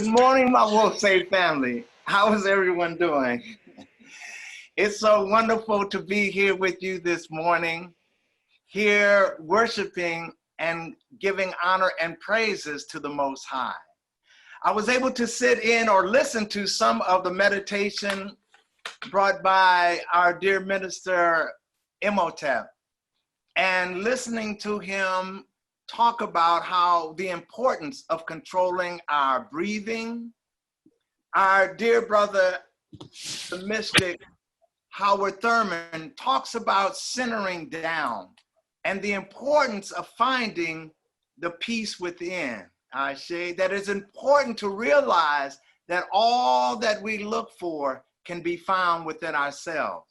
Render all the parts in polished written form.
Good morning, my Wolf Say family. How is everyone doing? It's so wonderful to be here with you this morning, here worshiping and giving honor and praises to the Most High. I was able to sit in or listen to some of the meditation brought by our dear minister, Imhotep, and listening to him talk about how the importance of controlling our breathing. Our dear brother, the mystic, Howard Thurman, talks about centering down and the importance of finding the peace within. I say that it's important to realize that all that we look for can be found within ourselves,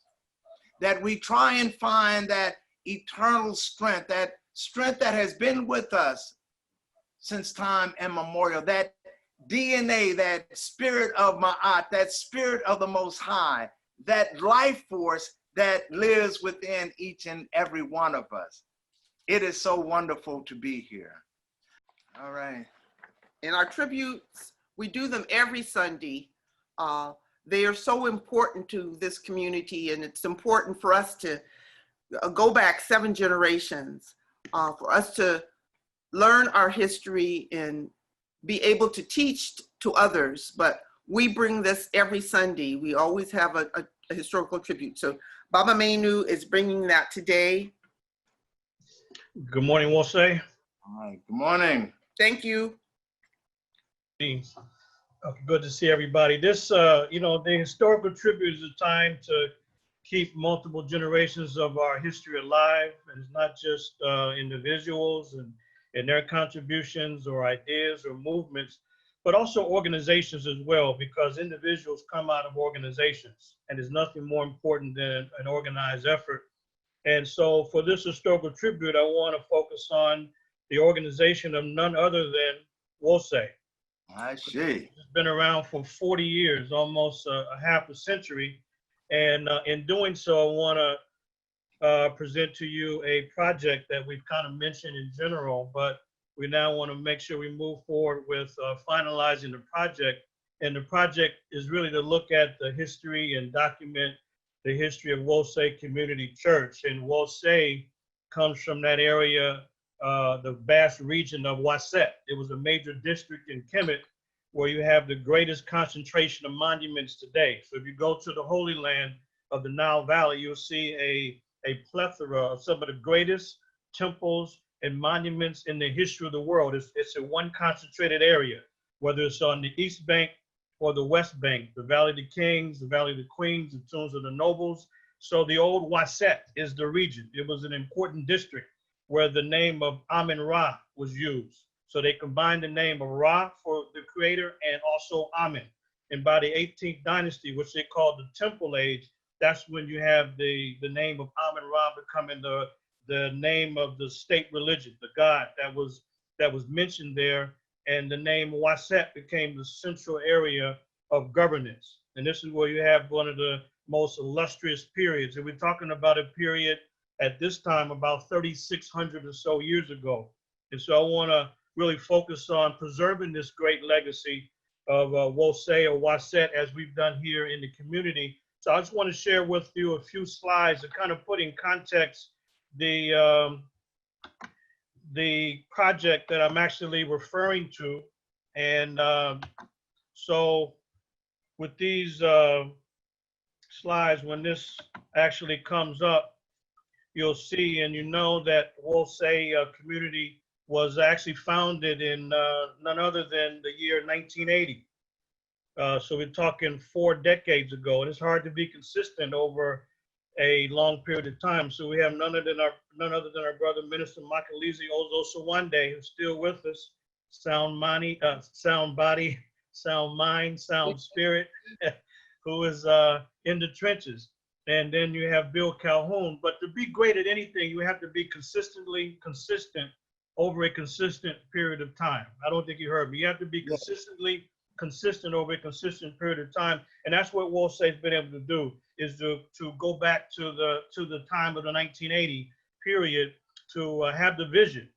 that we try and find that eternal strength, that strength that has been with us since time immemorial, that DNA, that spirit of Ma'at, that spirit of the Most High, that life force that lives within each and every one of us. It is so wonderful to be here. All right. And our tributes, we do them every Sunday. They are so important to this community, and it's important for us to go back 7 generations, for us to learn our history and be able to teach to others. But we bring this every Sunday. We always have a historical tribute. So Baba Mainu is bringing that today. Good morning, Wose. All right. Good morning. Thank you. Good to see everybody. This, the historical tribute is a time to keep multiple generations of our history alive. And it's not just individuals and their contributions or ideas or movements, but also organizations as well, because individuals come out of organizations, and there's nothing more important than an organized effort. And so for this historical tribute, I want to focus on the organization of none other than Wose. I see. It's been around for 40 years, almost a half a century. And in doing so, I want to present to you a project that we've kind of mentioned in general, but we now want to make sure we move forward with finalizing the project. And the project is really to look at the history and document the history of Wose Community Church. And Wose comes from that area, the vast region of Waset. It was a major district in Kemet where you have the greatest concentration of monuments today. So if you go to the Holy Land of the Nile Valley, you'll see a plethora of some of the greatest temples and monuments in the history of the world. It's in one concentrated area, whether it's on the East Bank or the West Bank, the Valley of the Kings, the Valley of the Queens, the Tombs of the Nobles. So the old Waset is the region. It was an important district where the name of Amen-Ra was used. So they combined the name of Ra for the creator and also Amen. And by the 18th dynasty, which they called the Temple Age, that's when you have the name of Amen-Ra becoming the name of the state religion, the god that was mentioned there. And the name Waset became the central area of governance. And this is where you have one of the most illustrious periods. And we're talking about a period at this time about 3,600 or so years ago. And so I want to really focus on preserving this great legacy of Wose or Waset as we've done here in the community. So I just want to share with you a few slides to kind of put in context the project that I'm actually referring to. And so with these slides, when this actually comes up, you'll see, and you know that Wose community was actually founded in none other than the year 1980. So we're talking 4 decades ago, and it's hard to be consistent over a long period of time. So we have none other than our brother, Minister Makalizi Ozo Sawande, who's still with us. Sound body, sound mind, sound spirit, who is in the trenches. And then you have Bill Calhoun. But to be great at anything, you have to be consistently consistent over a consistent period of time. I don't think you heard me. You have to be consistently consistent over a consistent period of time. And that's what Wose has been able to do, is to go back to the time of the 1980 period to have the vision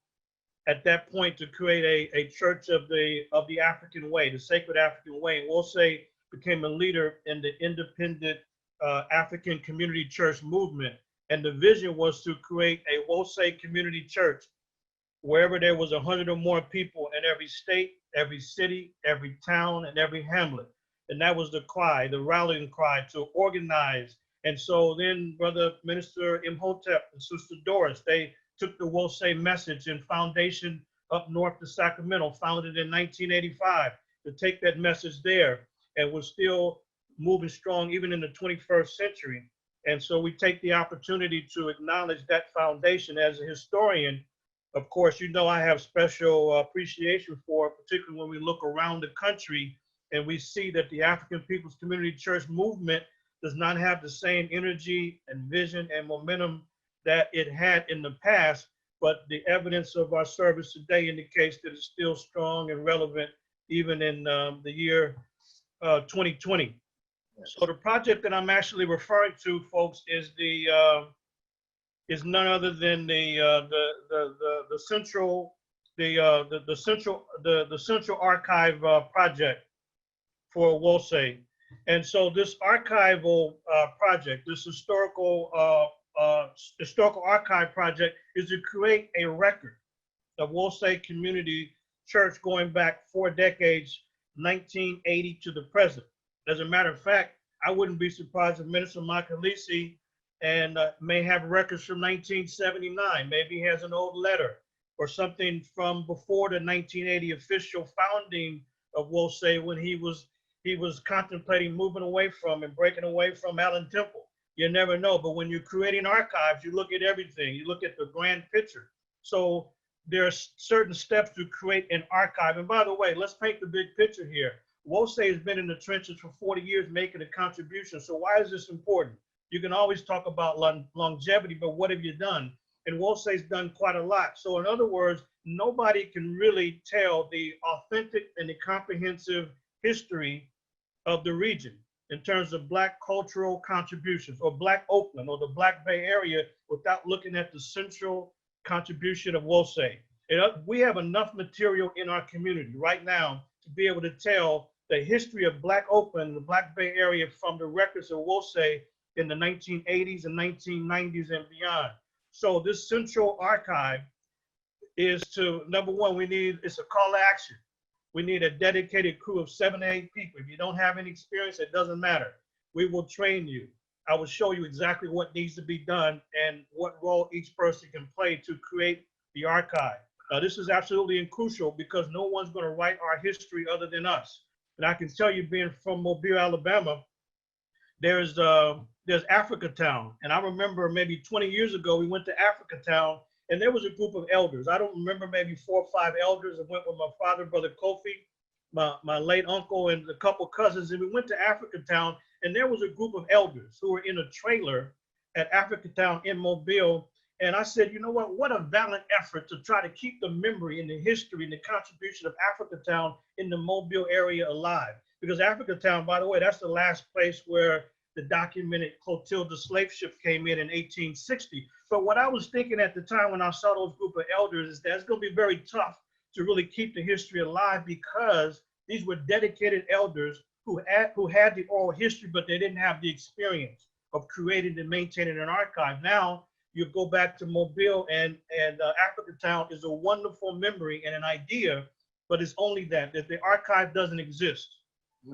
at that point to create a church of the African way, the sacred African way. And Wose became a leader in the independent African community church movement. And the vision was to create a Wose community church wherever there was 100 or more people in every state, every city, every town, and every hamlet. And that was the cry, the rallying cry to organize. And so then Brother Minister Imhotep and Sister Doris, they took the Wose message and foundation up north to Sacramento, founded in 1985, to take that message there, and was still moving strong even in the 21st century. And so we take the opportunity to acknowledge that foundation. As a historian, of course, you know I have special appreciation for it, particularly when we look around the country and we see that the African People's Community Church movement does not have the same energy and vision and momentum that it had in the past, but the evidence of our service today indicates that it's still strong and relevant even in the year 2020. So the project that I'm actually referring to, folks, is none other than the central archive project for Wose. And so this archival project, this historical archive project, is to create a record of Wose Community Church going back 4 decades, 1980 to the present. As a matter of fact, I wouldn't be surprised if Minister Makalisi and may have records from 1979. Maybe he has an old letter or something from before the 1980 official founding of Wose, when he was contemplating moving away from and breaking away from Allen Temple. You never know. But when you're creating archives, you look at everything. You look at the grand picture. So there are certain steps to create an archive. And by the way, let's paint the big picture here. Wose has been in the trenches for 40 years making a contribution. So why is this important? You can always talk about longevity, but what have you done? And Wose's done quite a lot. So in other words, nobody can really tell the authentic and the comprehensive history of the region in terms of Black cultural contributions, or Black Oakland or the Black Bay Area, without looking at the central contribution of Wose. We have enough material in our community right now to be able to tell the history of Black Oakland and the Black Bay Area from the records of Wose in the 1980s and 1990s and beyond. So this central archive is to, number one, it's a call to action. We need a dedicated crew of 7 to 8 people. If you don't have any experience, it doesn't matter. We will train you. I will show you exactly what needs to be done and what role each person can play to create the archive. Now, this is absolutely crucial because no one's going to write our history other than us. And I can tell you, being from Mobile, Alabama, there's Africatown. And I remember maybe 20 years ago, we went to Africatown, and there was a group of elders. I don't remember, maybe 4 or 5 elders. I went with my father, Brother Kofi, my late uncle, and a couple cousins. And we went to Africatown, and there was a group of elders who were in a trailer at Africatown in Mobile. And I said, you know what a valiant effort to try to keep the memory and the history and the contribution of Africatown in the Mobile area alive. Because Africatown, by the way, that's the last place where the documented Clotilda slave ship came in 1860. But what I was thinking at the time when I saw those group of elders is that it's going to be very tough to really keep the history alive, because these were dedicated elders who had the oral history, but they didn't have the experience of creating and maintaining an archive. Now you go back to Mobile, and Africatown is a wonderful memory and an idea, but it's only that the archive doesn't exist.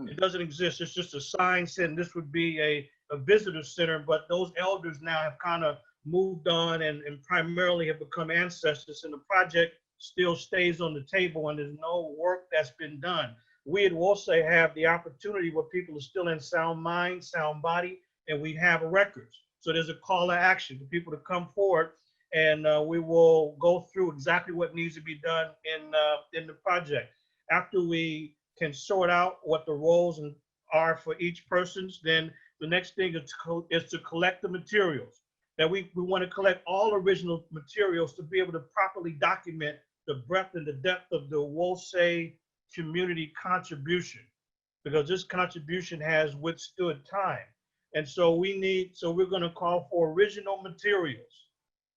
It doesn't exist. It's just a sign saying this would be a visitor center, but those elders now have kind of moved on and primarily have become ancestors, and the project still stays on the table and there's no work that's been done. We at Wose have the opportunity where people are still in sound mind, sound body, and we have records. So there's a call to action for people to come forward, and we will go through exactly what needs to be done in the project. After we can sort out what the roles are for each person, then the next thing is to collect the materials. That we want to collect all original materials to be able to properly document the breadth and the depth of the Wose community contribution, because this contribution has withstood time. And so we're going to call for original materials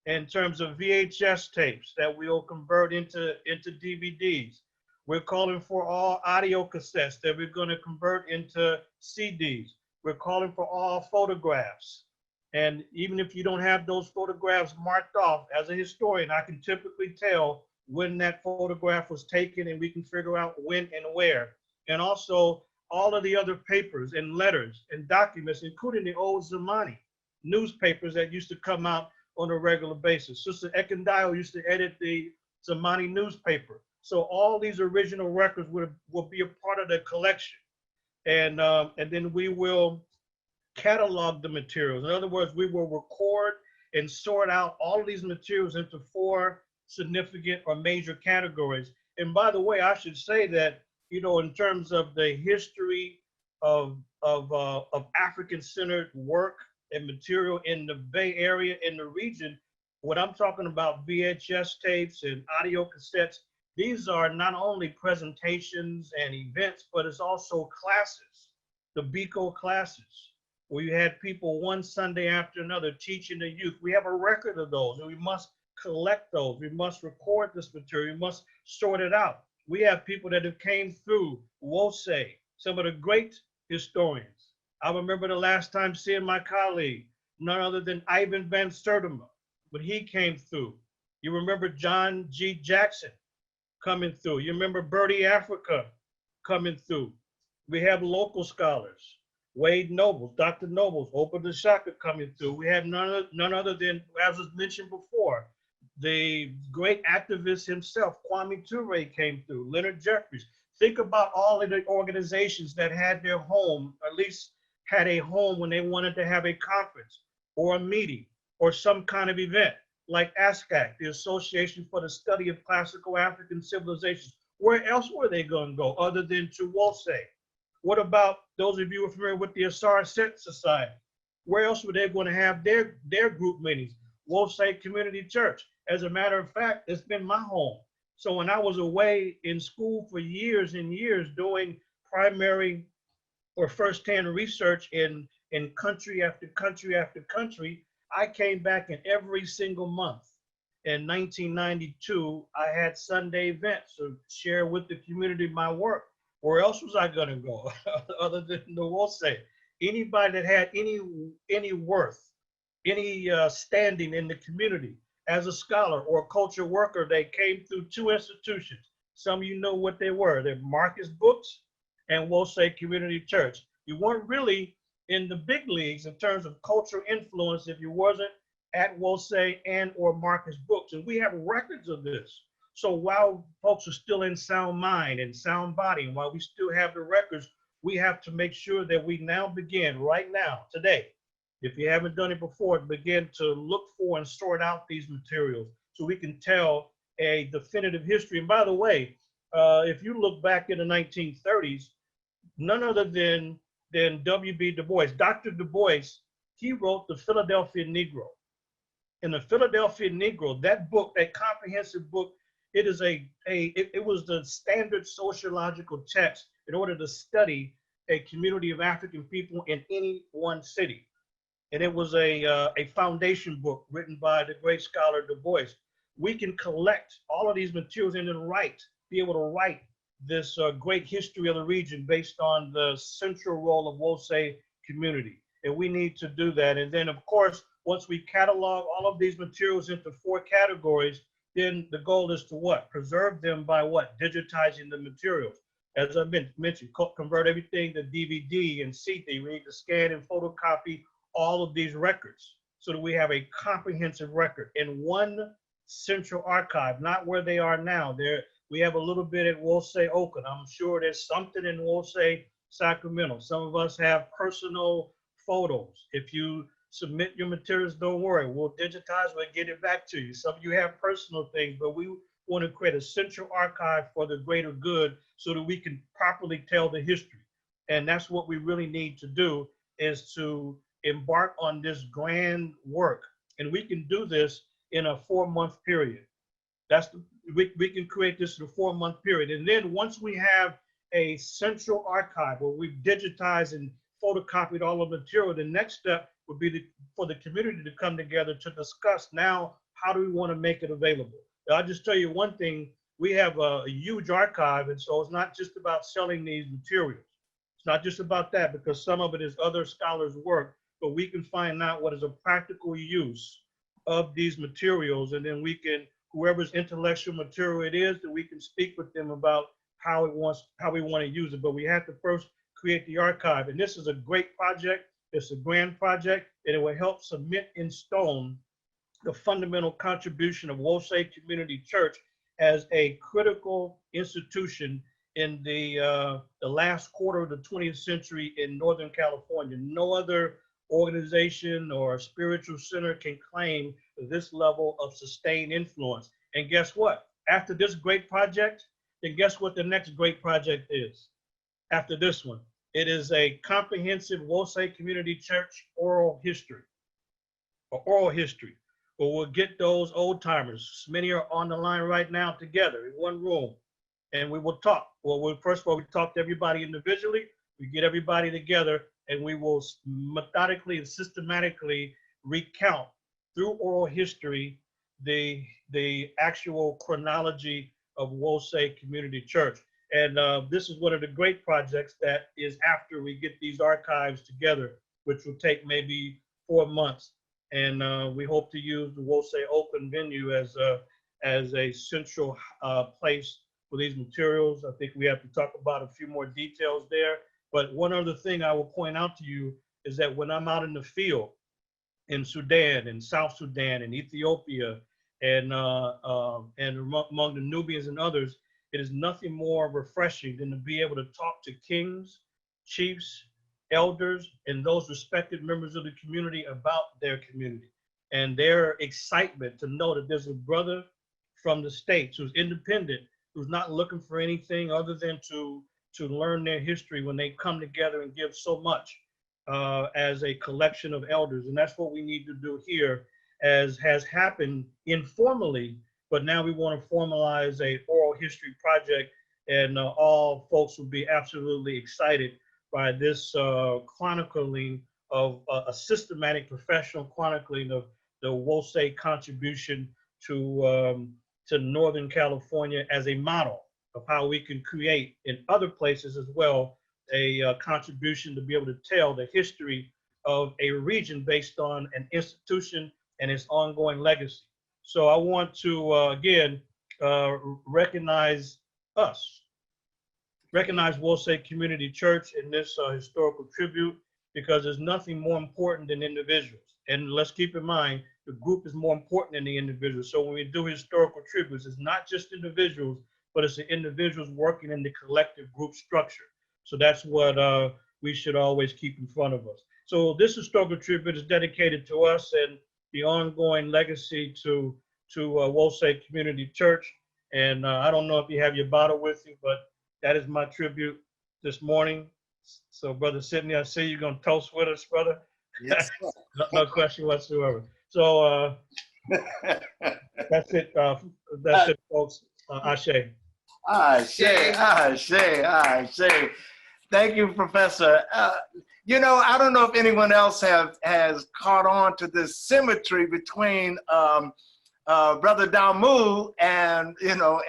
in terms of VHS tapes that we'll convert into DVDs. We're calling for all audio cassettes that we're going to convert into CDs. We're calling for all photographs. And even if you don't have those photographs marked off, as a historian, I can typically tell when that photograph was taken, and we can figure out when and where. And also all of the other papers and letters and documents, including the old Zamani newspapers that used to come out on a regular basis. Sister Ekendayo used to edit the Zamani newspaper. So all these original records will be a part of the collection. And then we will catalog the materials. In other words, we will record and sort out all of these materials into 4 significant or major categories. And by the way, I should say that, in terms of the history of African-centered work and material in the Bay Area, in the region, what I'm talking about, VHS tapes and audio cassettes, these are not only presentations and events, but it's also classes, the BICO classes. We had people one Sunday after another teaching the youth. We have a record of those, and we must collect those. We must record this material. We must sort it out. We have people that have came through Wose, some of the great historians. I remember the last time seeing my colleague, none other than Ivan Van Sertima, when he came through. You remember John G. Jackson coming through. You remember Bertie Africa coming through. We have local scholars. Wade Nobles, Dr. Nobles, Opa DeShaka coming through. We have none other than, as was mentioned before, the great activist himself, Kwame Ture, came through, Leonard Jeffries. Think about all of the organizations that had their home, at least had a home when they wanted to have a conference or a meeting or some kind of event, like ASCAC, the Association for the Study of Classical African Civilizations. Where else were they going to go other than to Wose? What about those of you who are familiar with the Asar Set Society? Where else were they going to have their group meetings? Wose Community Church. As a matter of fact, it's been my home. So when I was away in school for years and years doing primary or first-hand research in country after country after country, I came back in every single month. In 1992, I had Sunday events to share with the community my work. Where else was I going to go other than the Wose? Anybody that had any worth, any standing in the community as a scholar or a culture worker, they came through 2 institutions. Some of you know what they were. They're Marcus Books and Wose Community Church. You weren't really in the big leagues in terms of cultural influence if you wasn't at Wose and or Marcus Books. And we have records of this. So while folks are still in sound mind and sound body, and while we still have the records, we have to make sure that we now begin right now, today, if you haven't done it before, begin to look for and sort out these materials so we can tell a definitive history. And by the way, if you look back in the 1930s, none other than W.B. Du Bois, Dr. Du Bois, he wrote the Philadelphia Negro. In the Philadelphia Negro, that book, that comprehensive book, it was the standard sociological text in order to study a community of African people in any one city. And it was a foundation book written by the great scholar Du Bois. We can collect all of these materials and then be able to write this great history of the region based on the central role of Wose community. And we need to do that. And then, of course, once we catalog all of these materials into 4 categories, then the goal is to what? Preserve them by what? Digitizing the materials. As I mentioned, convert everything to DVD and CD. We need to scan and photocopy all of these records so that we have a comprehensive record in one central archive, not where they are now. We have a little bit at Wose, Oakland. I'm sure there's something in Wose, Sacramento. Some of us have personal photos. If you submit your materials, don't worry, we'll digitize, we'll get it back to you. Some of you have personal things, but we want to create a central archive for the greater good so that we can properly tell the history. And that's what we really need to do, is to embark on this grand work. And we can do this in a 4-month period. We can create this in a 4-month period. And then once we have a central archive where we've digitized and photocopied all of the material, the next step would be for the community to come together to discuss now how do we want to make it available? I'll just tell you one thing. We have a huge archive, and so it's not just about selling these materials. It's not just about that, because some of it is other scholars' work, but we can find out what is a practical use of these materials, and then we can, whoever's intellectual material it is, that we can speak with them about how we want to use it. But we have to first create the archive, and this is a great project. It's a grand project, and it will help cement in stone the fundamental contribution of Wosay Community Church as a critical institution in the last quarter of the 20th century in Northern California. No other organization or spiritual center can claim this level of sustained influence. And guess what? After this great project, then guess what the next great project is? After this one, it is a comprehensive Wosay Community Church oral history, where we'll get those old timers. Many are on the line right now together in one room, and we will talk. Well, first of all, we talk to everybody individually. We get everybody together, and we will methodically and systematically recount through oral history the actual chronology of Wosay Community Church. And this is one of the great projects that is after we get these archives together, which will take maybe 4 months. And we hope to use the Wosay Open venue as a central place for these materials. I think we have to talk about a few more details there. But one other thing I will point out to you is that when I'm out in the field in Sudan, in South Sudan, in Ethiopia, and among the Nubians and others, it is nothing more refreshing than to be able to talk to kings, chiefs, elders, and those respected members of the community about their community and their excitement to know that there's a brother from the States who's independent, who's not looking for anything other than to learn their history when they come together and give so much as a collection of elders. And that's what we need to do here, as has happened informally, but now we want to formalize a oral history project, and all folks will be absolutely excited by this chronicling of a systematic professional chronicling of the Wosay contribution to Northern California as a model of how we can create in other places as well a contribution to be able to tell the history of a region based on an institution and its ongoing legacy. So I want to, again, recognize Wosay Community Church in this historical tribute, because there's nothing more important than individuals. And let's keep in mind, the group is more important than the individuals. So when we do historical tributes, it's not just individuals, but it's the individuals working in the collective group structure. So that's what we should always keep in front of us. So this historical tribute is dedicated to us and the ongoing legacy to Wosay Community Church. And I don't know if you have your bottle with you, but that is my tribute this morning. So Brother Sidney, I see you're gonna toast with us, brother. Yes, sir. No question whatsoever. So that's it. That's it, folks. Ashe. Ashe. Thank you, Professor. You know, I don't know if anyone else has caught on to this symmetry between Brother Damu and, you know,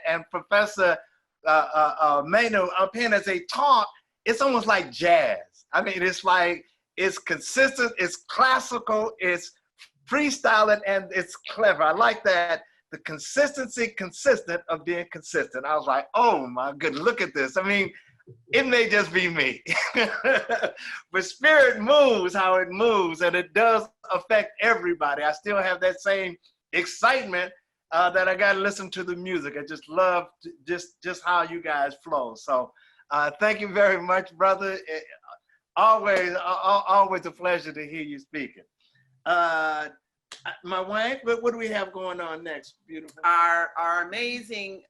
and Professor Mano up here as they talk. It's almost like jazz. I mean, it's like, it's consistent, it's classical, it's freestyling, and it's clever. I like that. The consistency consistent of being consistent. I was like, oh my goodness, look at this. I mean, it may just be me, but spirit moves how it moves, and it does affect everybody. I still have that same excitement that I got to listen to the music. I just love just how you guys flow. So thank you very much, brother. Always a pleasure to hear you speaking. My wife, what do we have going on next? Beautiful. Our amazing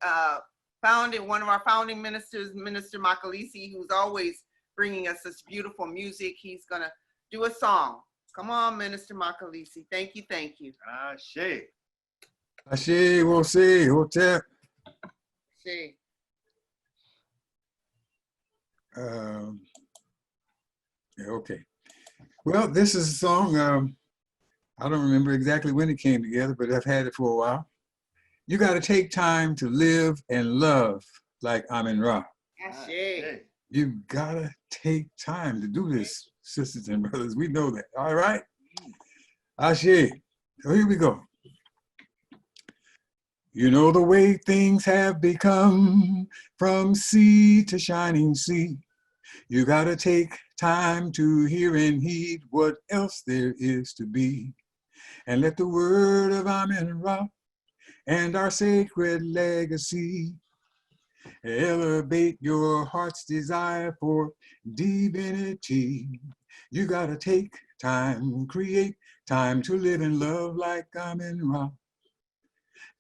one of our founding ministers, Minister Makalisi, who's always bringing us this beautiful music. He's gonna do a song. Come on, Minister Makalisi. Thank you. Ashe. Ashe, Wosay, Hotep. Ashe. Yeah, okay. Well, this is a song I don't remember exactly when it came together, but I've had it for a while. You got to take time to live and love like Amin Ra. Ashe. You got to take time to do this, sisters and brothers. We know that. All right? Ashe. So here we go. You know the way things have become from sea to shining sea. You got to take time to hear and heed what else there is to be. And let the word of Amin Ra and our sacred legacy elevate your heart's desire for divinity. You got to take time, create time to live and love like Amin Ra.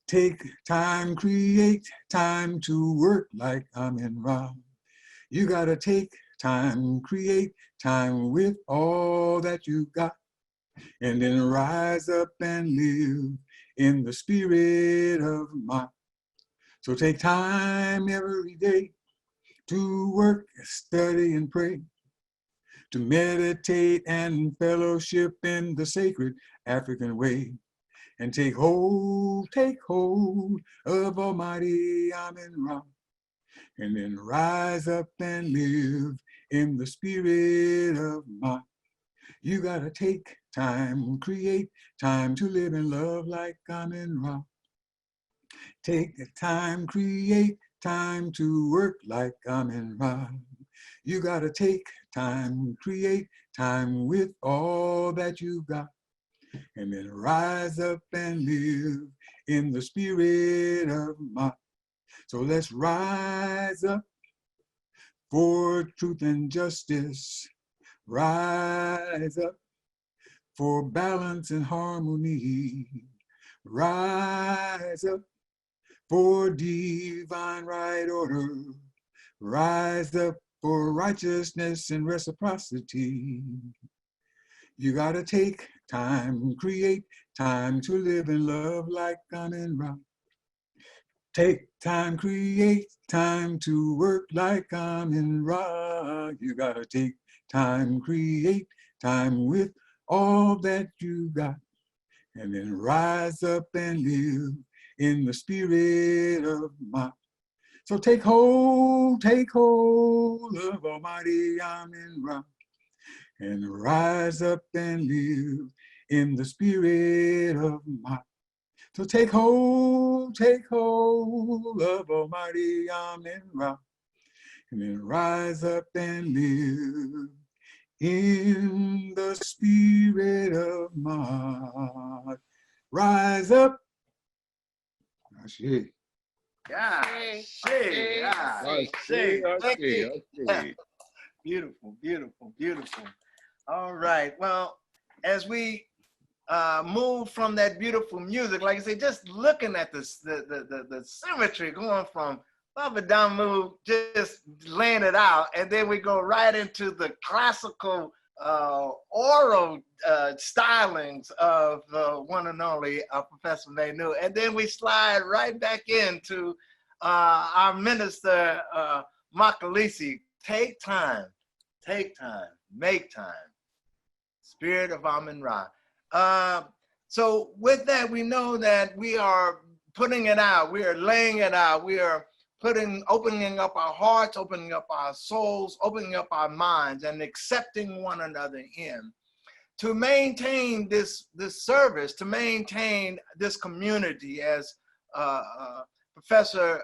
Take time, create time to work like Amin Ra. You got to take time, create time with all that you got, and then rise up and live in the spirit of Ma. So take time every day to work, study, and pray, to meditate and fellowship in the sacred African way. And take hold of Almighty Amin Ra, and then rise up and live in the spirit of Ma. You gotta take time, create time to live and love like Amin Ra. Take time, create time to work like Amin Ra. You gotta take time, create time with all that you got, and then rise up and live in the spirit of Ma. So let's rise up for truth and justice. Rise up for balance and harmony. Rise up for divine right order. Rise up for righteousness and reciprocity. You gotta take time, create time to live and love like Amin Ra. Take time, create time to work like Amin Ra. You gotta take time, create time with all that you got, and then rise up and live in the spirit of Ma. So take hold of Almighty Amin Ra, and rise up and live in the spirit of Ma. So take hold of Almighty Amin Ra, and then rise up and live in the spirit of Ma. Rise up. Ashe. Yeah, Ashe, yeah, Ashe. Thank you. Beautiful, beautiful, beautiful. All right. Well, as we move from that beautiful music, like I say, just looking at this, the symmetry going from Baba Damu just laying it out, and then we go right into the classical oral stylings of the one and only Professor Manu, and then we slide right back into our minister Makalisi. Take time, make time. Spirit of Amin Ra. So with that, we know that we are putting it out, we are laying it out, we are opening up our hearts, opening up our souls, opening up our minds, and accepting one another in. To maintain this service, to maintain this community, as Professor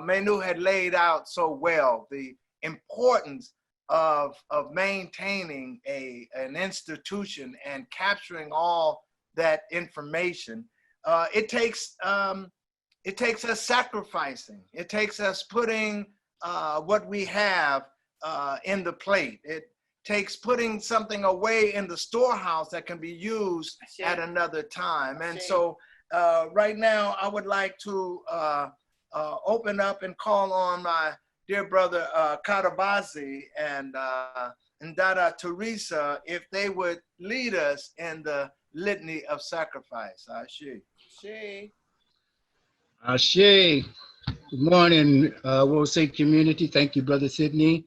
Manu had laid out so well, the importance of maintaining an institution and capturing all that information. It takes us sacrificing. It takes us putting what we have in the plate. It takes putting something away in the storehouse that can be used at another time. And so right now, I would like to open up and call on my dear brother Karabazi and Dada Teresa, if they would lead us in the litany of sacrifice. Ashe. Ashe. Ashe. Good morning, World State community. Thank you, Brother Sidney.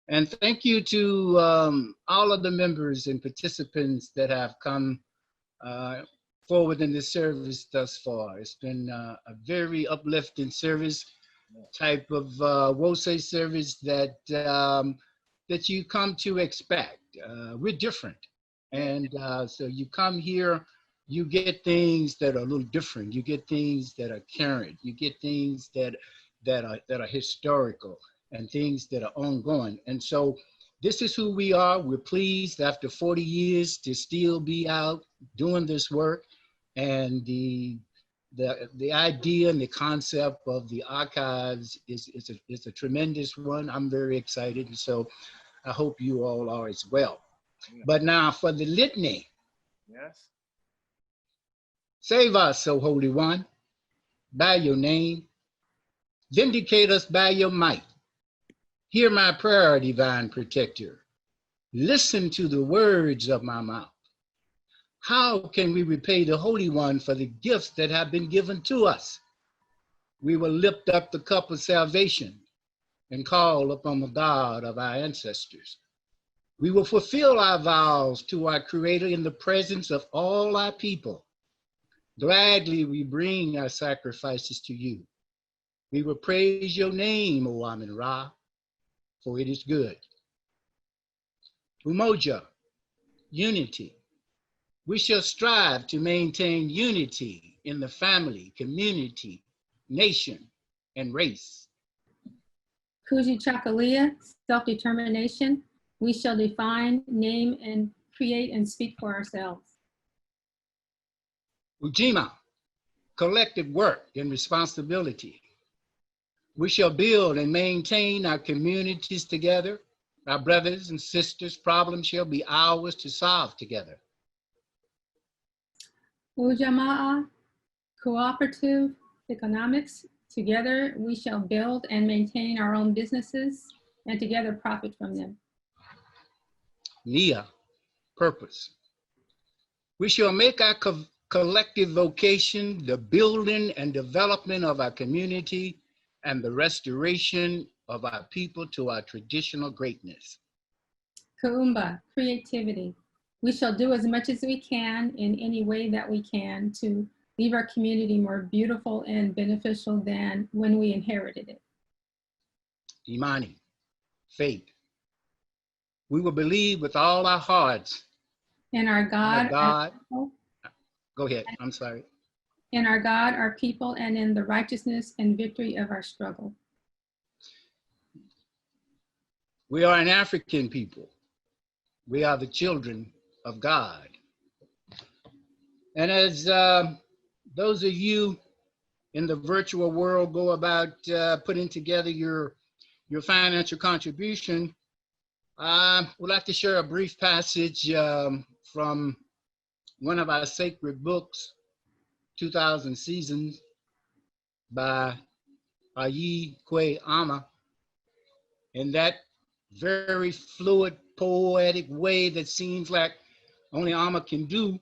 And thank you to all of the members and participants that have come forward in the service thus far. It's been a very uplifting service, type of WOSE service that that you come to expect. We're different, and so you come here, you get things that are a little different. You get things that are current. You get things that are historical and things that are ongoing. And so this is who we are. We're pleased after 40 years to still be out doing this work. And the idea and the concept of the archives is a tremendous one. I'm very excited. And so I hope you all are as well. But now for the litany. Yes. Save us, O Holy One, by your name. Vindicate us by your might. Hear my prayer, divine protector. Listen to the words of my mouth. How can we repay the Holy One for the gifts that have been given to us? We will lift up the cup of salvation and call upon the God of our ancestors. We will fulfill our vows to our Creator in the presence of all our people. Gladly we bring our sacrifices to you. We will praise your name, O Amen Ra, for it is good. Umoja, unity. We shall strive to maintain unity in the family, community, nation, and race. Kujichagulia, self-determination. We shall define, name, and create and speak for ourselves. Ujima, collective work and responsibility. We shall build and maintain our communities together. Our brothers and sisters' problems shall be ours to solve together. Ujamaa, cooperative economics. Together we shall build and maintain our own businesses and together profit from them. Nia, purpose. We shall make our collective vocation the building and development of our community and the restoration of our people to our traditional greatness. Kuumba, creativity. We shall do as much as we can in any way that we can to leave our community more beautiful and beneficial than when we inherited it. Imani, faith. We will believe with all our hearts In our God, go ahead, I'm sorry. in our God, our people, and in the righteousness and victory of our struggle. We are an African people. We are the children of God. And as those of you in the virtual world go about putting together your financial contribution, I would like to share a brief passage from one of our sacred books, 2000 Seasons by Ayi Kwe Ama, in that very fluid, poetic way that seems like only Ama can do.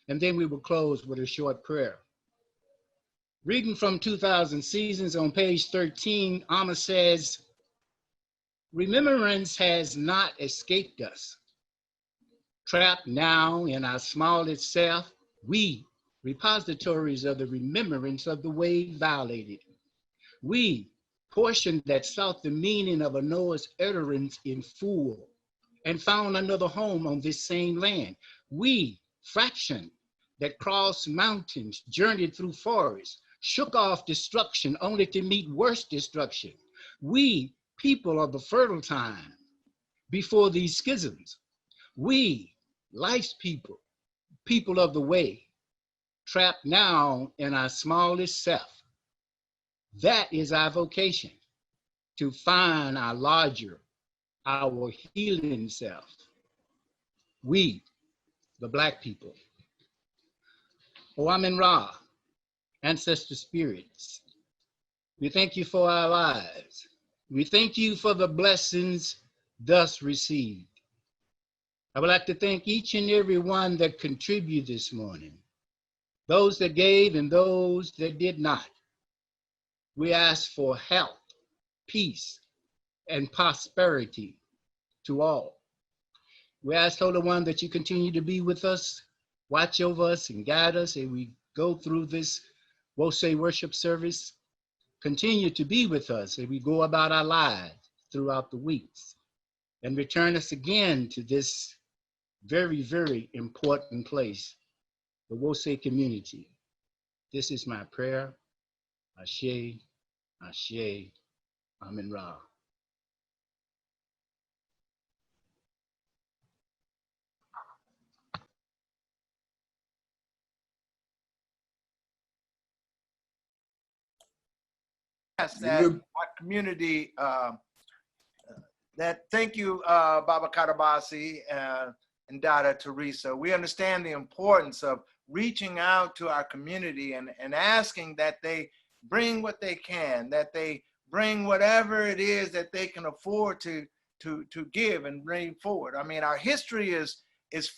And then we will close with a short prayer. Reading from 2000 Seasons on page 13, Ama says, remembrance has not escaped us. Trapped now in our smallest self, we, repositories of the remembrance of the way violated. We, portion that sought the meaning of a Noah's utterance in full and found another home on this same land. We, fraction that crossed mountains, journeyed through forests, shook off destruction only to meet worse destruction. We, people of the fertile time, before these schisms. We, life's people, people of the way, trapped now in our smallest self. That is our vocation, to find our larger, our healing self. We, the Black people. O Amen Ra, ancestor spirits, we thank you for our lives. We thank you for the blessings thus received. I would like to thank each and every one that contributed this morning, those that gave and those that did not. We ask for health, peace, and prosperity to all. We ask, Holy One, that you continue to be with us watch over us and guide us as we go through this Wosei worship service. Continue to be with us as we go about our lives throughout the weeks, and return us again to this very, very important place, the Wosei community. This is my prayer. Ashe, Ashe, Amen Ra. That our community, that thank you, Baba Katabasi and Dada Teresa. We understand the importance of reaching out to our community and asking that they bring what they can, that they bring whatever it is that they can afford to give and bring forward. I mean, our history is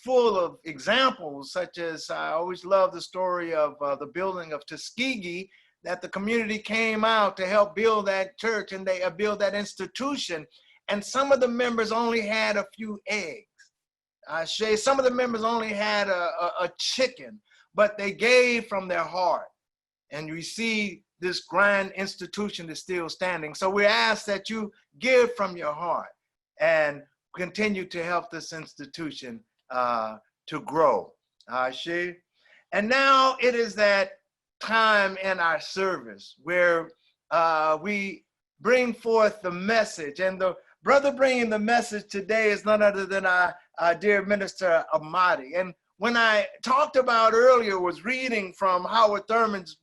full of examples, such as I always love the story of the building of Tuskegee, that the community came out to help build that church and they build that institution. And some of the members only had a few eggs. Some of the members only had a chicken, but they gave from their heart. And you see this grand institution is still standing. So we ask that you give from your heart and continue to help this institution to grow. And now it is that time in our service where we bring forth the message, and the brother bringing the message today is none other than our dear minister Amadi. And when I talked about earlier was reading from Howard Thurman's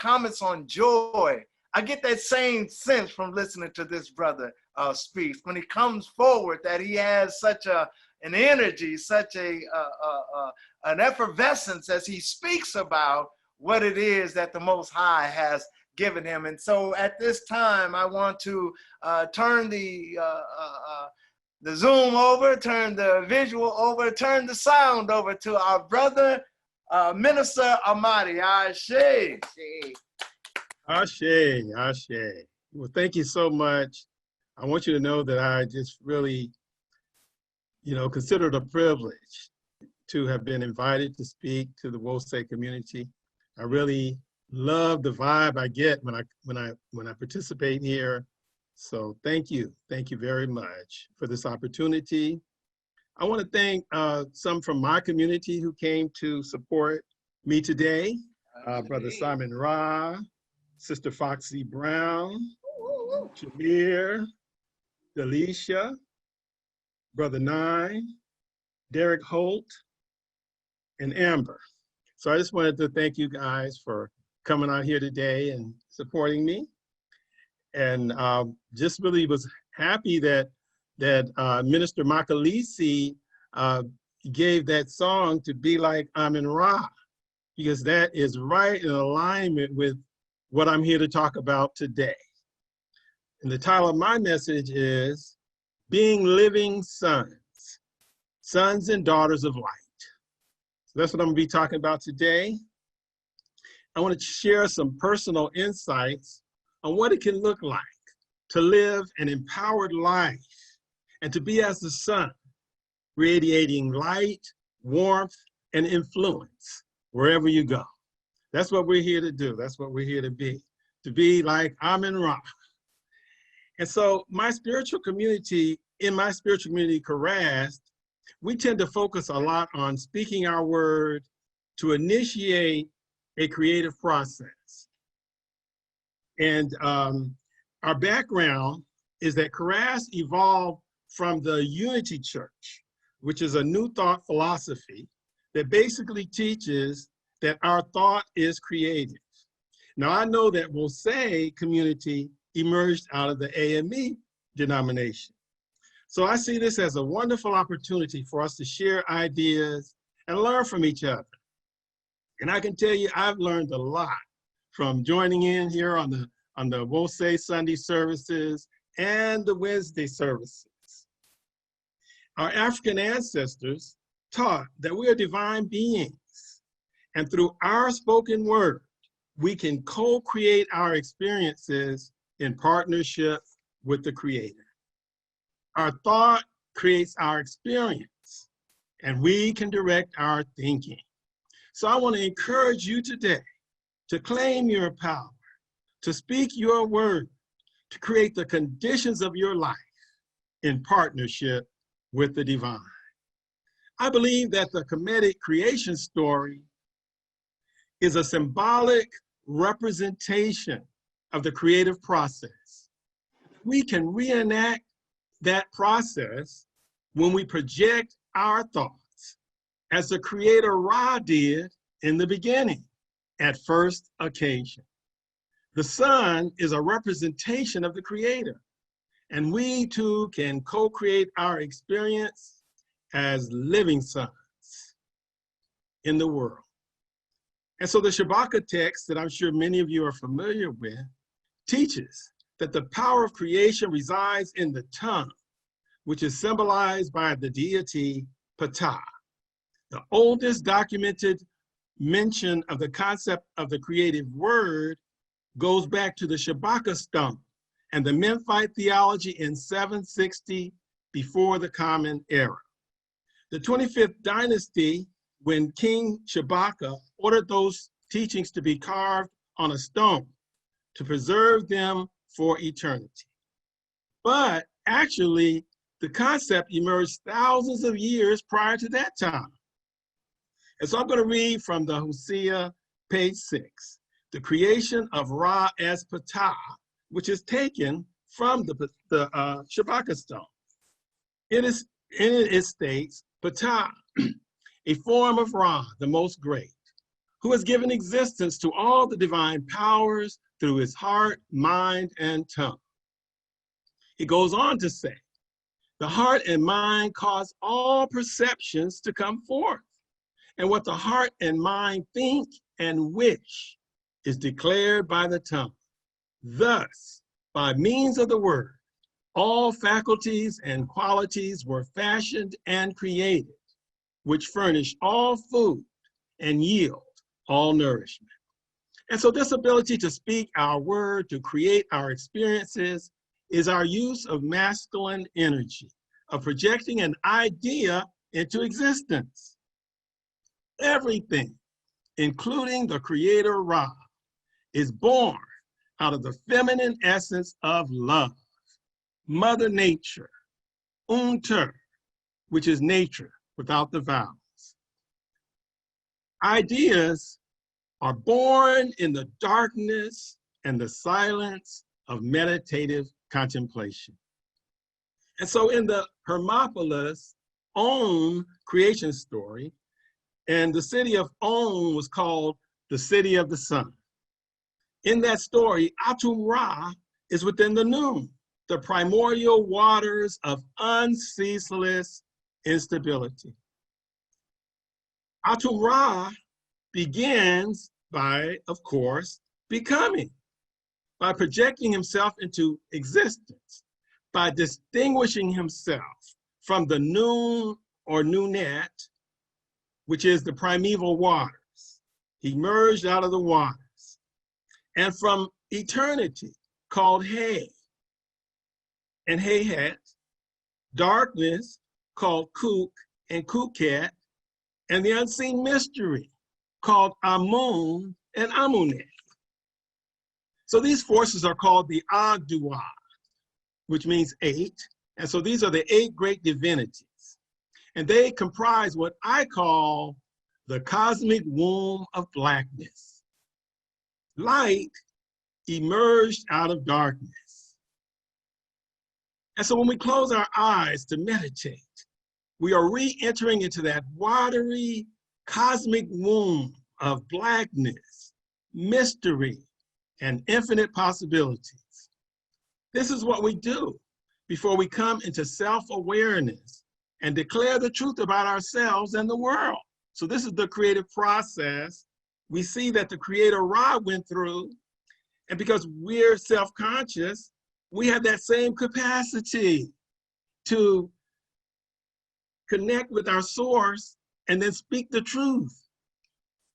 comments on joy, I get that same sense from listening to this brother speak. When he comes forward, that he has such an energy, such an effervescence as he speaks about what it is that the Most High has given him. And so at this time, I want to turn the Zoom over, turn the visual over, turn the sound over to our brother, Minister Amadi. Ashe. Ashe, Ashe. Well, thank you so much. I want you to know that I just really, consider it a privilege to have been invited to speak to the Wosei community. I really love the vibe I get when I participate here. So thank you very much for this opportunity. I want to thank some from my community who came to support me today. Brother Simon Ra, Sister Foxy Brown, Shamir, Delisha, Brother Nine, Derek Holt, and Amber. So I just wanted to thank you guys for coming out here today and supporting me. And just really was happy that Minister Makalisi gave that song to Be Like Amen Ra, because that is right in alignment with what I'm here to talk about today. And the title of my message is Being Living Sons, Sons and Daughters of Light. So that's what I'm gonna be talking about today. I want to share some personal insights on what it can look like to live an empowered life and to be as the sun, radiating light, warmth, and influence wherever you go. That's what we're here to do. That's what we're here to be like Amen Ra. And so in my spiritual community, Karast, we tend to focus a lot on speaking our word to initiate a creative process. And our background is that Karast evolved from the Unity Church, which is a New Thought philosophy that basically teaches that our thought is creative. Now, I know that Wosei community emerged out of the AME denomination. So I see this as a wonderful opportunity for us to share ideas and learn from each other. And I can tell you, I've learned a lot from joining in here on the Wosei Sunday services and the Wednesday services. Our African ancestors taught that we are divine beings, and through our spoken word, we can co-create our experiences in partnership with the Creator. Our thought creates our experience, and we can direct our thinking. So I want to encourage you today to claim your power, to speak your word, to create the conditions of your life in partnership with the divine. I believe that the Kemetic creation story is a symbolic representation of the creative process. We can reenact that process when we project our thoughts, as the Creator Ra did in the beginning, at first occasion. The Son is a representation of the Creator, and we too can co-create our experience as living sons in the world. And so the Shabaka text that I'm sure many of you are familiar with teaches that the power of creation resides in the tongue, which is symbolized by the deity Ptah. The oldest documented mention of the concept of the creative word goes back to the Shabaka stone and the Memphite theology in 760 before the Common Era. The 25th dynasty, when King Shabaka ordered those teachings to be carved on a stone to preserve them for eternity. But actually, the concept emerged thousands of years prior to that time. And so I'm going to read from the Hosea, page 6, the creation of Ra as Ptah, which is taken from the Shabaka stone. It states, Ptah, a form of Ra, the most great, who has given existence to all the divine powers through his heart, mind, and tongue. He goes on to say, the heart and mind cause all perceptions to come forth. And what the heart and mind think and wish is declared by the tongue. Thus, by means of the word, all faculties and qualities were fashioned and created, which furnish all food and yield all nourishment. And so this ability to speak our word, to create our experiences, is our use of masculine energy, of projecting an idea into existence. Everything, including the Creator Ra, is born out of the feminine essence of love, Mother Nature, Unter, which is nature without the vowels. Ideas are born in the darkness and the silence of meditative contemplation. And so in the Hermopolis On creation story, and the city of On was called the city of the sun. In that story, Atum Ra is within the noon, the primordial waters of unceaseless instability. Atum Ra begins by, of course, becoming, by projecting himself into existence, by distinguishing himself from the noon or noonet, which is the primeval waters. He emerged out of the waters. And from eternity, called Hay, and Hayhat, darkness, called Kuk and Kuket, and the unseen mystery, called Amun and Amunet. So these forces are called the Agdua, which means 8. And so these are the 8 great divinities. And they comprise what I call the cosmic womb of blackness. Light emerged out of darkness. And so when we close our eyes to meditate, we are re-entering into that watery cosmic womb of blackness, mystery, and infinite possibilities. This is what we do before we come into self-awareness and declare the truth about ourselves and the world. So this is the creative process we see that the Creator Ra went through. And because we're self-conscious, we have that same capacity to connect with our source and then speak the truth,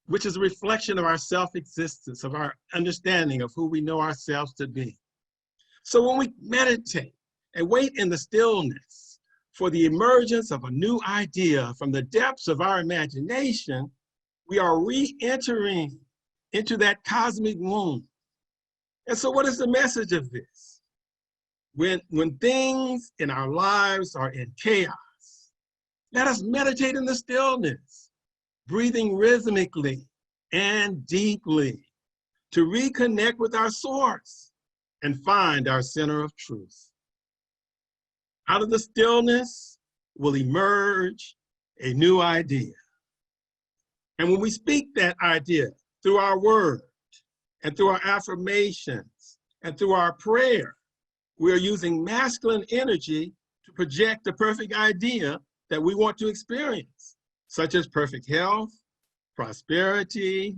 which is a reflection of our self-existence, of our understanding of who we know ourselves to be. So when we meditate and wait in the stillness for the emergence of a new idea from the depths of our imagination, we are re-entering into that cosmic womb. And so what is the message of this? When things in our lives are in chaos, let us meditate in the stillness, breathing rhythmically and deeply to reconnect with our source and find our center of truth. Out of the stillness will emerge a new idea. And when we speak that idea through our word and through our affirmations and through our prayer, we are using masculine energy to project the perfect idea that we want to experience, such as perfect health, prosperity,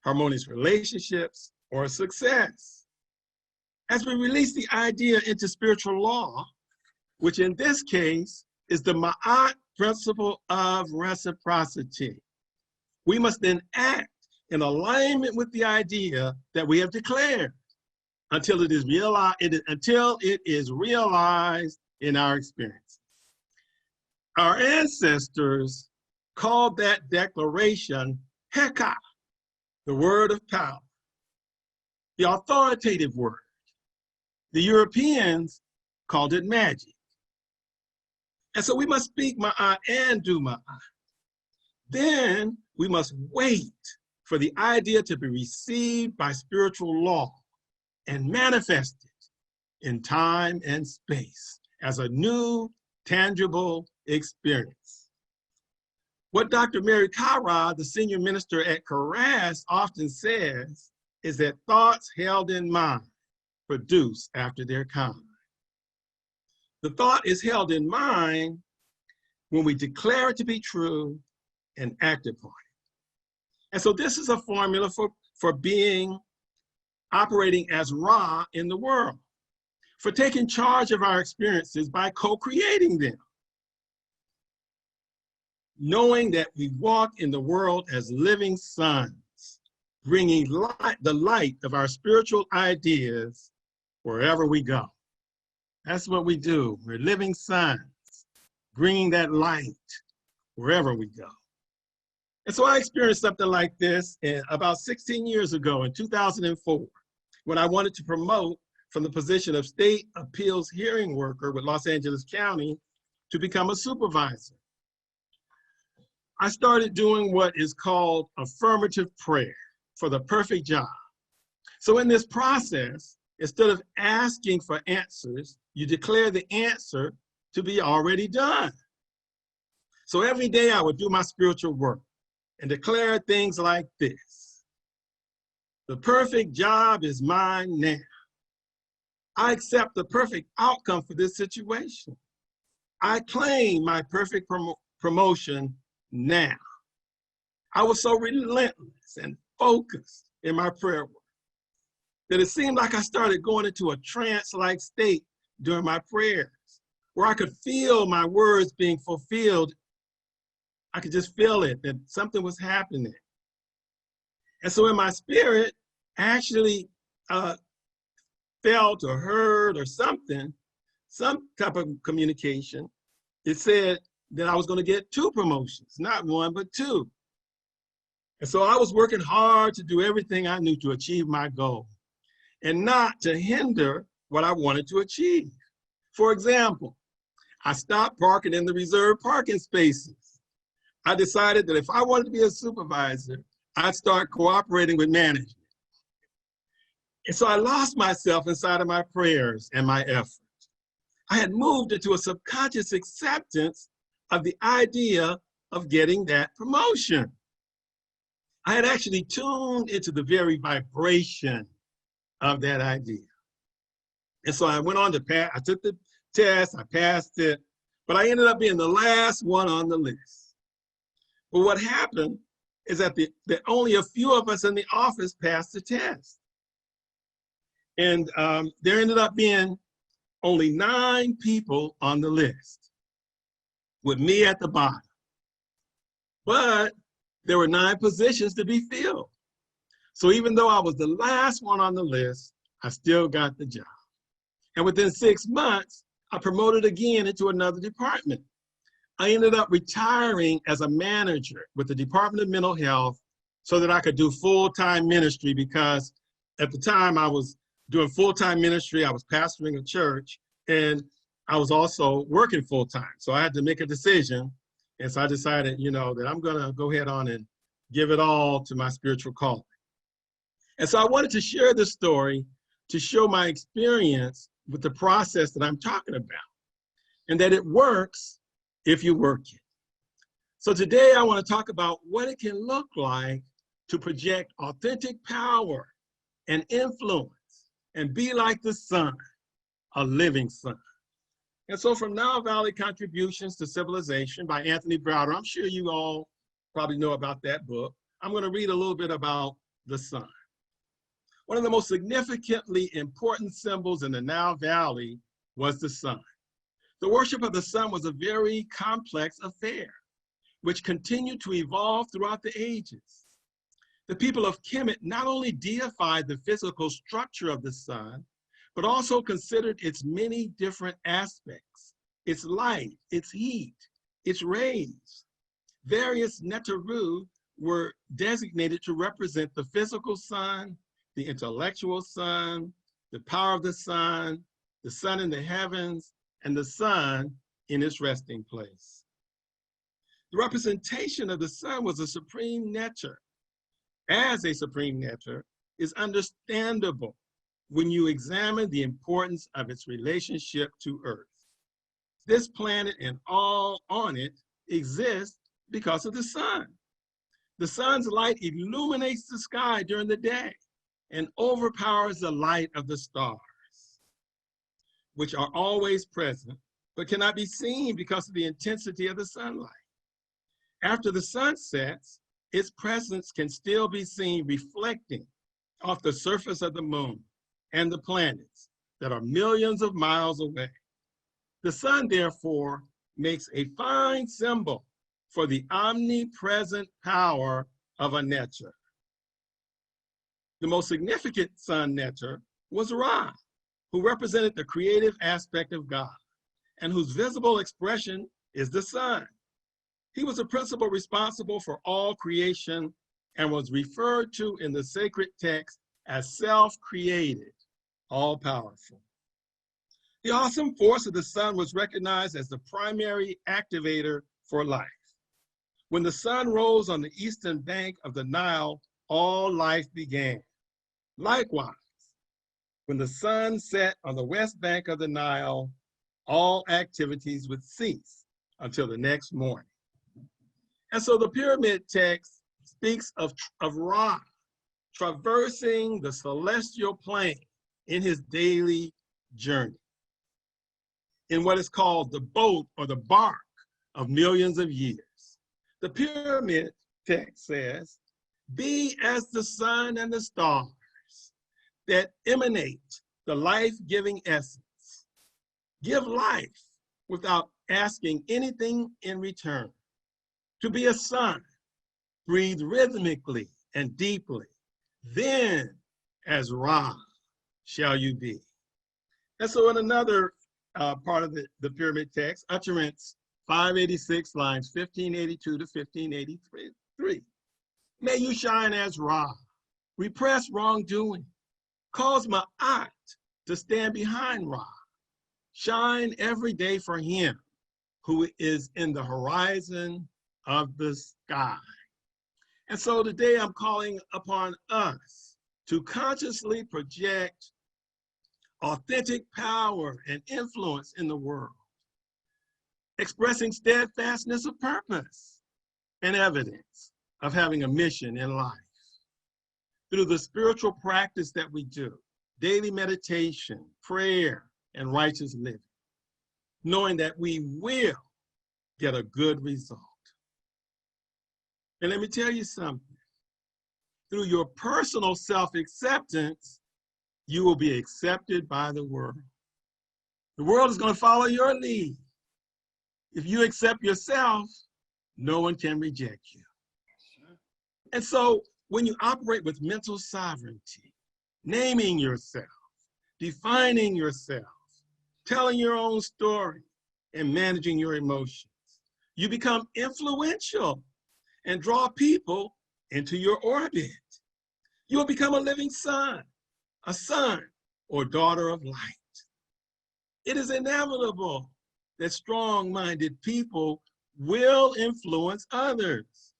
harmonious relationships, or success. As we release the idea into spiritual law, which in this case is the Ma'at principle of reciprocity, we must then act in alignment with the idea that we have declared until it is realized in our experience. Our ancestors called that declaration Heka, the word of power, the authoritative word. The Europeans called it magic. And so we must speak Ma'at and do Ma'at. Then we must wait for the idea to be received by spiritual law and manifested in time and space as a new, tangible experience. What Dr. Mary Kara, the senior minister at Karas, often says is that thoughts held in mind produce after their kind. The thought is held in mind when we declare it to be true and act upon it. And so this is a formula for being, operating as Ra in the world, for taking charge of our experiences by co-creating them. Knowing that we walk in the world as living sons, bringing the light of our spiritual ideas wherever we go. That's what we do. We're living sons, bringing that light wherever we go. And so I experienced something like this about 16 years ago in 2004, when I wanted to promote from the position of state appeals hearing worker with Los Angeles County to become a supervisor. I started doing what is called affirmative prayer for the perfect job. So in this process, instead of asking for answers, you declare the answer to be already done. So every day I would do my spiritual work and declare things like this: the perfect job is mine now. I accept the perfect outcome for this situation. I claim my perfect promotion now. I was so relentless and focused in my prayer work that it seemed like I started going into a trance-like state during my prayers, where I could feel my words being fulfilled. I could just feel it, that something was happening. And so in my spirit, I actually felt or heard or something, some type of communication. It said that I was going to get 2 promotions, not 1, but 2. And so I was working hard to do everything I knew to achieve my goal and not to hinder what I wanted to achieve. For example, I stopped parking in the reserved parking spaces. I decided that if I wanted to be a supervisor, I'd start cooperating with management. And so I lost myself inside of my prayers and my efforts. I had moved into a subconscious acceptance of the idea of getting that promotion. I had actually tuned into the very vibration of that idea. And so I went on to pass, I took the test, I passed it, but I ended up being the last one on the list. But what happened is that only a few of us in the office passed the test. And there ended up being only 9 people on the list, with me at the bottom. But there were 9 positions to be filled. So even though I was the last one on the list, I still got the job. And within 6 months, I promoted again into another department. I ended up retiring as a manager with the Department of Mental Health so that I could do full-time ministry, because at the time I was doing full-time ministry, I was pastoring a church, and I was also working full-time. So I had to make a decision. And so I decided, that I'm gonna go ahead on and give it all to my spiritual calling. And so I wanted to share this story to show my experience with the process that I'm talking about, and that it works if you work it. So today I want to talk about what it can look like to project authentic power and influence and be like the sun, a living sun. And so from Nile Valley Contributions to Civilization by Anthony Browder, I'm sure you all probably know about that book. I'm going to read a little bit about the sun. One of the most significantly important symbols in the Nile Valley was the sun. The worship of the sun was a very complex affair, which continued to evolve throughout the ages. The people of Kemet not only deified the physical structure of the sun, but also considered its many different aspects, its light, its heat, its rays. Various Neteru were designated to represent the physical sun, the intellectual sun, the power of the sun in the heavens, and the sun in its resting place. The representation of the sun was a supreme neter. As a supreme neter is understandable when you examine the importance of its relationship to Earth. This planet and all on it exists because of the sun. The sun's light illuminates the sky during the day and overpowers the light of the stars, which are always present, but cannot be seen because of the intensity of the sunlight. After the sun sets, its presence can still be seen reflecting off the surface of the moon and the planets that are millions of miles away. The sun, therefore, makes a fine symbol for the omnipresent power of a neter. The most significant sun neter was Ra, who represented the creative aspect of God, and whose visible expression is the sun. He was the principle responsible for all creation and was referred to in the sacred text as self-created, all-powerful. The awesome force of the sun was recognized as the primary activator for life. When the sun rose on the eastern bank of the Nile, all life began. Likewise, when the sun set on the west bank of the Nile, all activities would cease until the next morning. And so the pyramid text speaks of Ra traversing the celestial plane in his daily journey in what is called the boat or the bark of millions of years. The pyramid text says, "Be as the sun and the stars that emanate the life-giving essence. Give life without asking anything in return. To be a sun, breathe rhythmically and deeply. Then as Ra shall you be." And so in another part of the pyramid text, utterance 586, lines 1582 to 1583. "May you shine as Ra, repress wrongdoing, cause Ma'at to stand behind Ra. Shine every day for him who is in the horizon of the sky." And so today I'm calling upon us to consciously project authentic power and influence in the world, expressing steadfastness of purpose and evidence of having a mission in life. Through the spiritual practice that we do, daily meditation, prayer, and righteous living, knowing that we will get a good result. And let me tell you something. Through your personal self-acceptance, you will be accepted by the world. The world is going to follow your lead. If you accept yourself, no one can reject you. And so when you operate with mental sovereignty, naming yourself, defining yourself, telling your own story, and managing your emotions. You become influential and draw people into your orbit. You will become a living son, a son or daughter of light. It is inevitable that strong-minded people will influence others.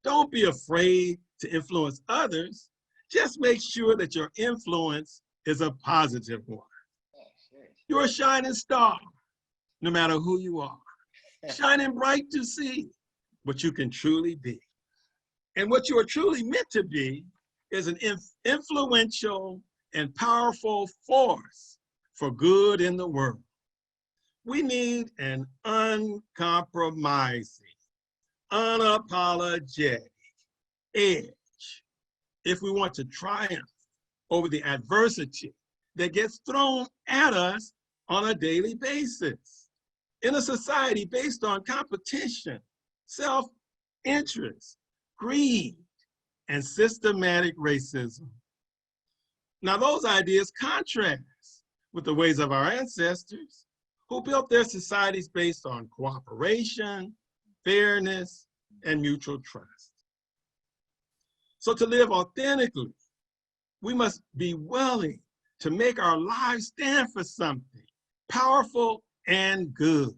Don't be afraid to influence others. Just make sure that your influence is a positive one. You're a shining star, no matter who you are. Shining bright to see what you can truly be. And what you are truly meant to be is an influential and powerful force for good in the world. We need an uncompromising, unapologetic edge if we want to triumph over the adversity that gets thrown at us on a daily basis. In a society based on competition, self-interest, greed, and systematic racism. Now, those ideas contrast with the ways of our ancestors who built their societies based on cooperation, fairness, and mutual trust. So to live authentically, we must be willing to make our lives stand for something powerful and good.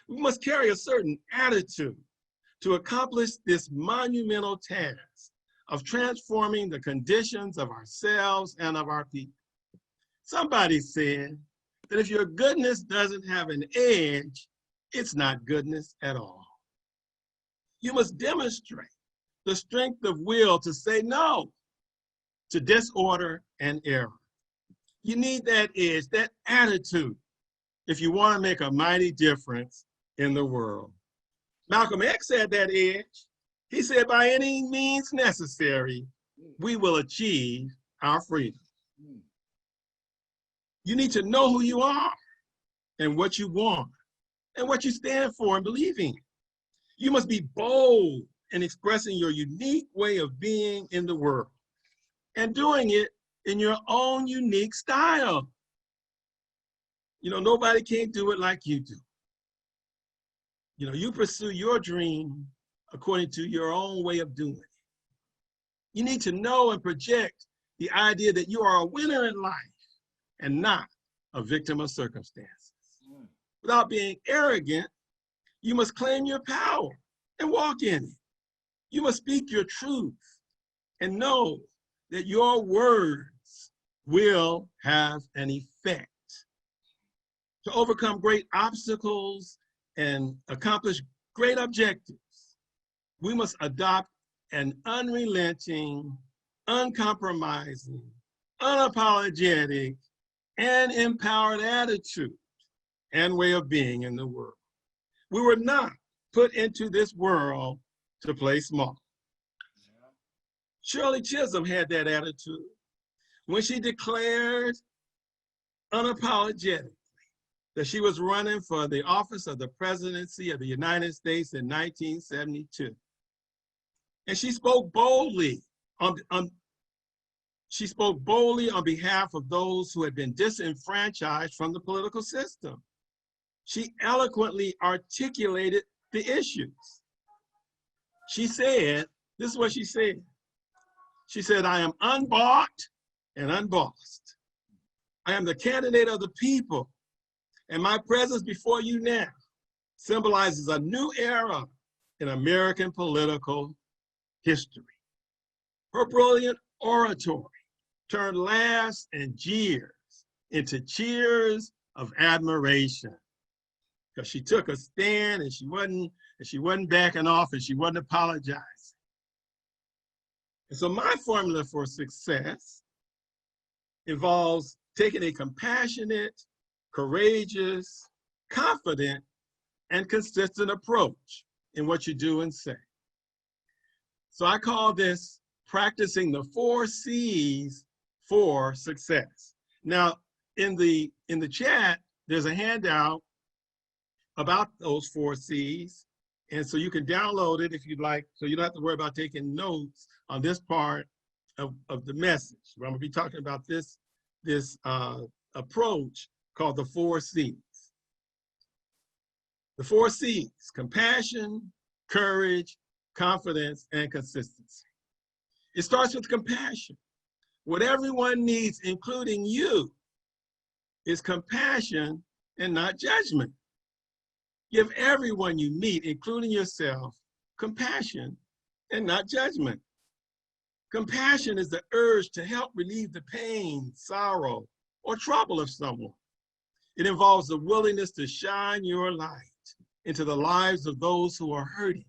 We must carry a certain attitude to accomplish this monumental task of transforming the conditions of ourselves and of our people. Somebody said that if your goodness doesn't have an edge, it's not goodness at all. You must demonstrate the strength of will to say no to disorder and error. You need that edge, that attitude, if you want to make a mighty difference in the world. Malcolm X had that edge. He said, by any means necessary, we will achieve our freedom. You need to know who you are and what you want and what you stand for and believe in. You must be bold in expressing your unique way of being in the world and doing it in your own unique style. You know, nobody can do it like you do. You know, you pursue your dream according to your own way of doing it. You need to know and project the idea that you are a winner in life and not a victim of circumstances. Without being arrogant, you must claim your power and walk in it. You must speak your truth and know that your words will have an effect. To overcome great obstacles and accomplish great objectives, we must adopt an unrelenting, uncompromising, unapologetic, and empowered attitude and way of being in the world. We were not put into this world to play small. Shirley Chisholm had that attitude when she declared unapologetically that she was running for the office of the presidency of the United States in 1972. And she spoke boldly on behalf of those who had been disenfranchised from the political system. She eloquently articulated the issues. She said, this is what she said. She said, I am unbought and unbossed. I am the candidate of the people, and my presence before you now symbolizes a new era in American political history. Her brilliant oratory turned laughs and jeers into cheers of admiration, because she took a stand and she wasn't backing off and she wasn't apologizing. And so my formula for success involves taking a compassionate, courageous, confident, and consistent approach in what you do and say. So I call this practicing the 4 C's for success. Now, in the chat, there's a handout about those 4 C's. And so you can download it if you'd like, so you don't have to worry about taking notes on this part of the message. I'm gonna be talking about this approach called the 4 C's. The 4 C's: compassion, courage, confidence, and consistency. It starts with compassion. What everyone needs, including you, is compassion and not judgment. Give everyone you meet, including yourself, compassion and not judgment. Compassion is the urge to help relieve the pain, sorrow, or trouble of someone. It involves the willingness to shine your light into the lives of those who are hurting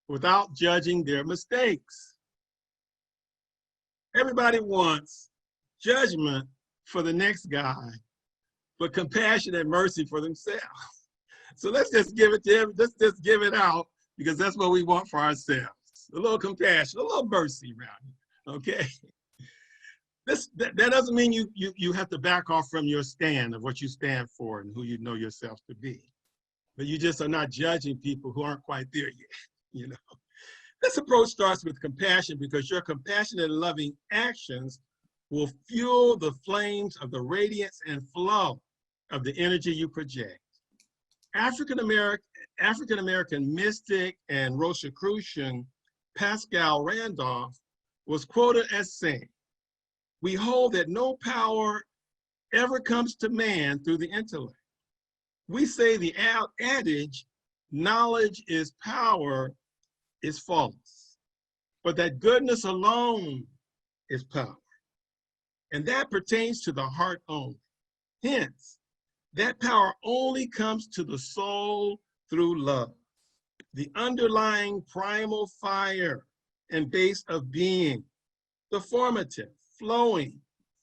without judging their mistakes. Everybody wants judgment for the next guy, but compassion and mercy for themselves. So let's just give it to him. Let's just give it out, because that's what we want for ourselves. A little compassion, a little mercy around you, okay? That doesn't mean you have to back off from your stand of what you stand for and who you know yourself to be. But you just are not judging people who aren't quite there yet, you know? This approach starts with compassion, because your compassionate and loving actions will fuel the flames of the radiance and flow of the energy you project. African-American mystic and Rosicrucian Pascal Randolph was quoted as saying, "We hold that no power ever comes to man through the intellect. We say the adage, knowledge is power, is false, but that goodness alone is power. And that pertains to the heart only. Hence, that power only comes to the soul through love, the underlying primal fire and base of being, the formative, flowing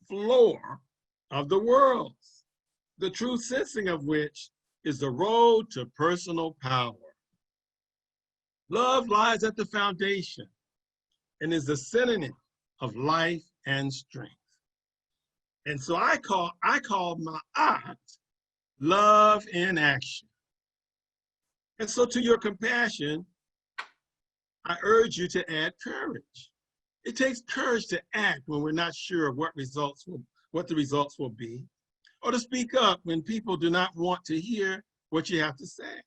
floor of the worlds, the true sensing of which is the road to personal power. Love lies at the foundation and is the synonym of life and strength." And so I called my art love in action. And so to your compassion, I urge you to add courage. It takes courage to act when we're not sure of what the results will be, or to speak up when people do not want to hear what you have to say.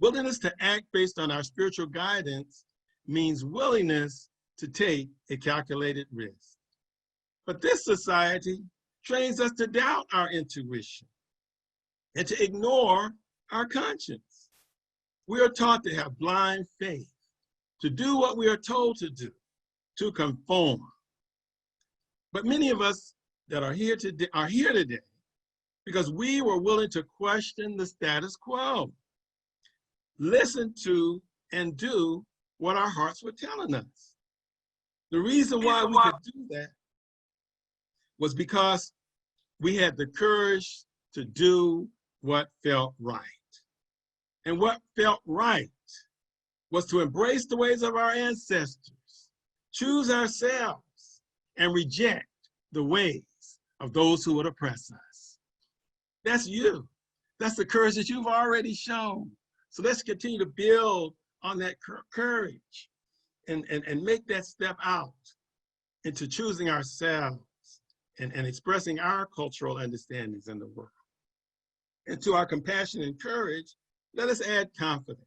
Willingness to act based on our spiritual guidance means willingness to take a calculated risk. But this society trains us to doubt our intuition and to ignore our conscience. We are taught to have blind faith, to do what we are told to do, to conform. But many of us that are here today because we were willing to question the status quo, listen to and do what our hearts were telling us. The reason why we could do that was because we had the courage to do what felt right. And what felt right was to embrace the ways of our ancestors, choose ourselves, and reject the ways of those who would oppress us. That's you. That's the courage that you've already shown. So let's continue to build on that courage and make that step out into choosing ourselves and expressing our cultural understandings in the world. And to our compassion and courage, let us add confidence.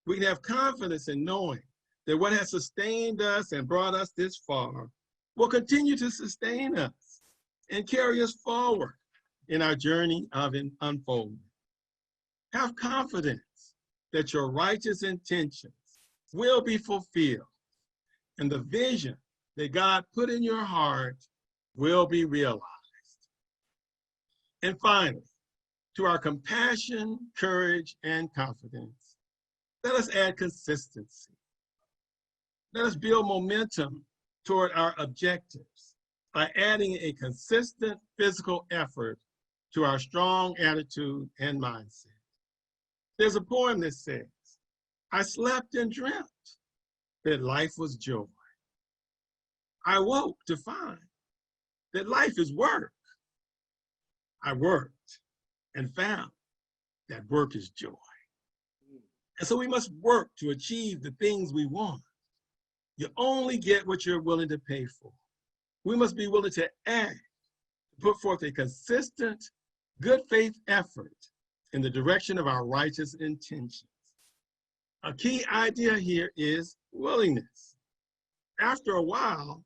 We can have confidence in knowing that what has sustained us and brought us this far will continue to sustain us and carry us forward in our journey of unfoldment. Have confidence that your righteous intentions will be fulfilled and the vision that God put in your heart will be realized. And finally, to our compassion, courage, and confidence, let us add consistency. Let us build momentum toward our objectives by adding a consistent physical effort to our strong attitude and mindset. There's a poem that says, "I slept and dreamt that life was joy. I woke to find that life is work. I worked and found that work is joy." And so we must work to achieve the things we want. You only get what you're willing to pay for. We must be willing to act put forth a consistent, good faith effort in the direction of our righteous intentions. A key idea here is willingness. After a while,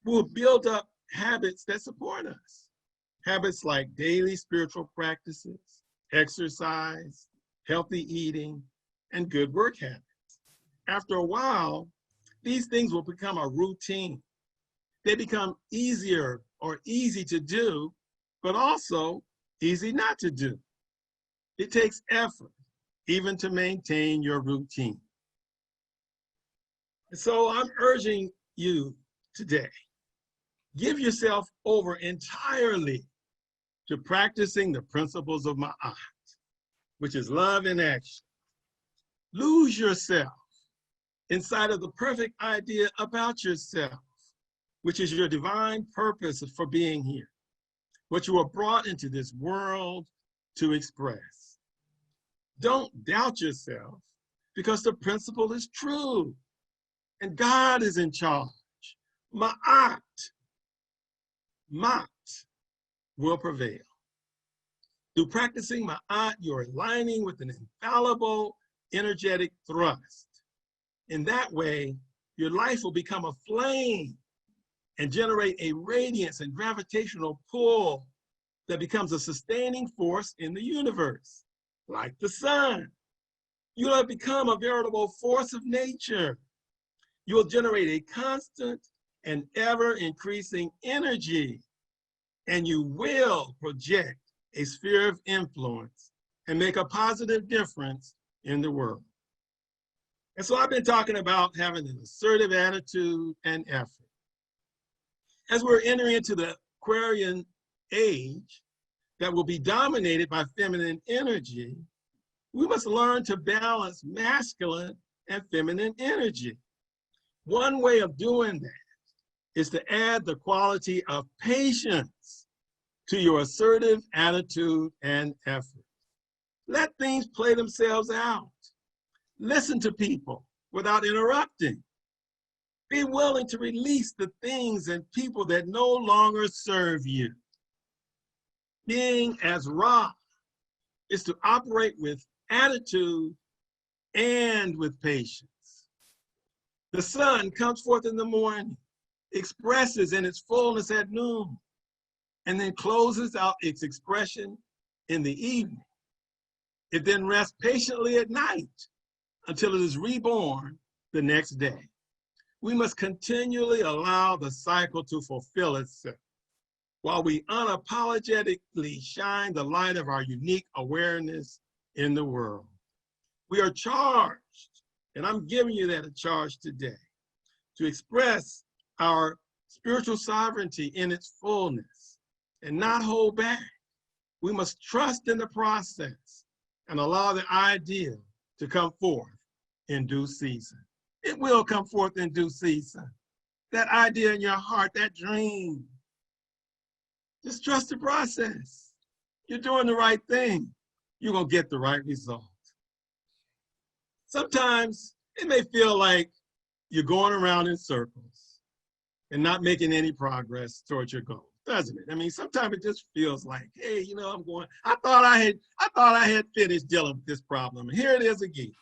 we'll build up habits that support us. Habits like daily spiritual practices, exercise, healthy eating, and good work habits. After a while, these things will become a routine. They become easier or easy to do, but also easy not to do. It takes effort even to maintain your routine. And so I'm urging you today, give yourself over entirely to practicing the principles of Ma'at, which is love in action. Lose yourself inside of the perfect idea about yourself, which is your divine purpose for being here, what you were brought into this world to express. Don't doubt yourself, because the principle is true and God is in charge. Ma'at will prevail. Through practicing Ma'at, you're aligning with an infallible energetic thrust. In that way, your life will become a flame and generate a radiance and gravitational pull that becomes a sustaining force in the universe, like the sun. You'll have become a veritable force of nature. You'll generate a constant and ever-increasing energy, and you will project a sphere of influence and make a positive difference in the world. And so I've been talking about having an assertive attitude and effort. As we're entering into the Aquarian age that will be dominated by feminine energy, we must learn to balance masculine and feminine energy. One way of doing that is to add the quality of patience to your assertive attitude and effort. Let things play themselves out. Listen to people without interrupting. Be willing to release the things and people that no longer serve you. Being as Ra is to operate with attitude and with patience. The sun comes forth in the morning, expresses in its fullness at noon, and then closes out its expression in the evening. It then rests patiently at night until it is reborn the next day. We must continually allow the cycle to fulfill itself while we unapologetically shine the light of our unique awareness in the world. We are charged, and I'm giving you that a charge today, to express our spiritual sovereignty in its fullness and not hold back. We must trust in the process and allow the idea to come forth in due season. It will come forth in due season. That idea in your heart, that dream, just trust the process. You're doing the right thing. You're gonna get the right result. Sometimes it may feel like you're going around in circles and not making any progress towards your goal, doesn't it? I mean, sometimes it just feels like, hey, you know, I thought I had finished dealing with this problem. And here it is again.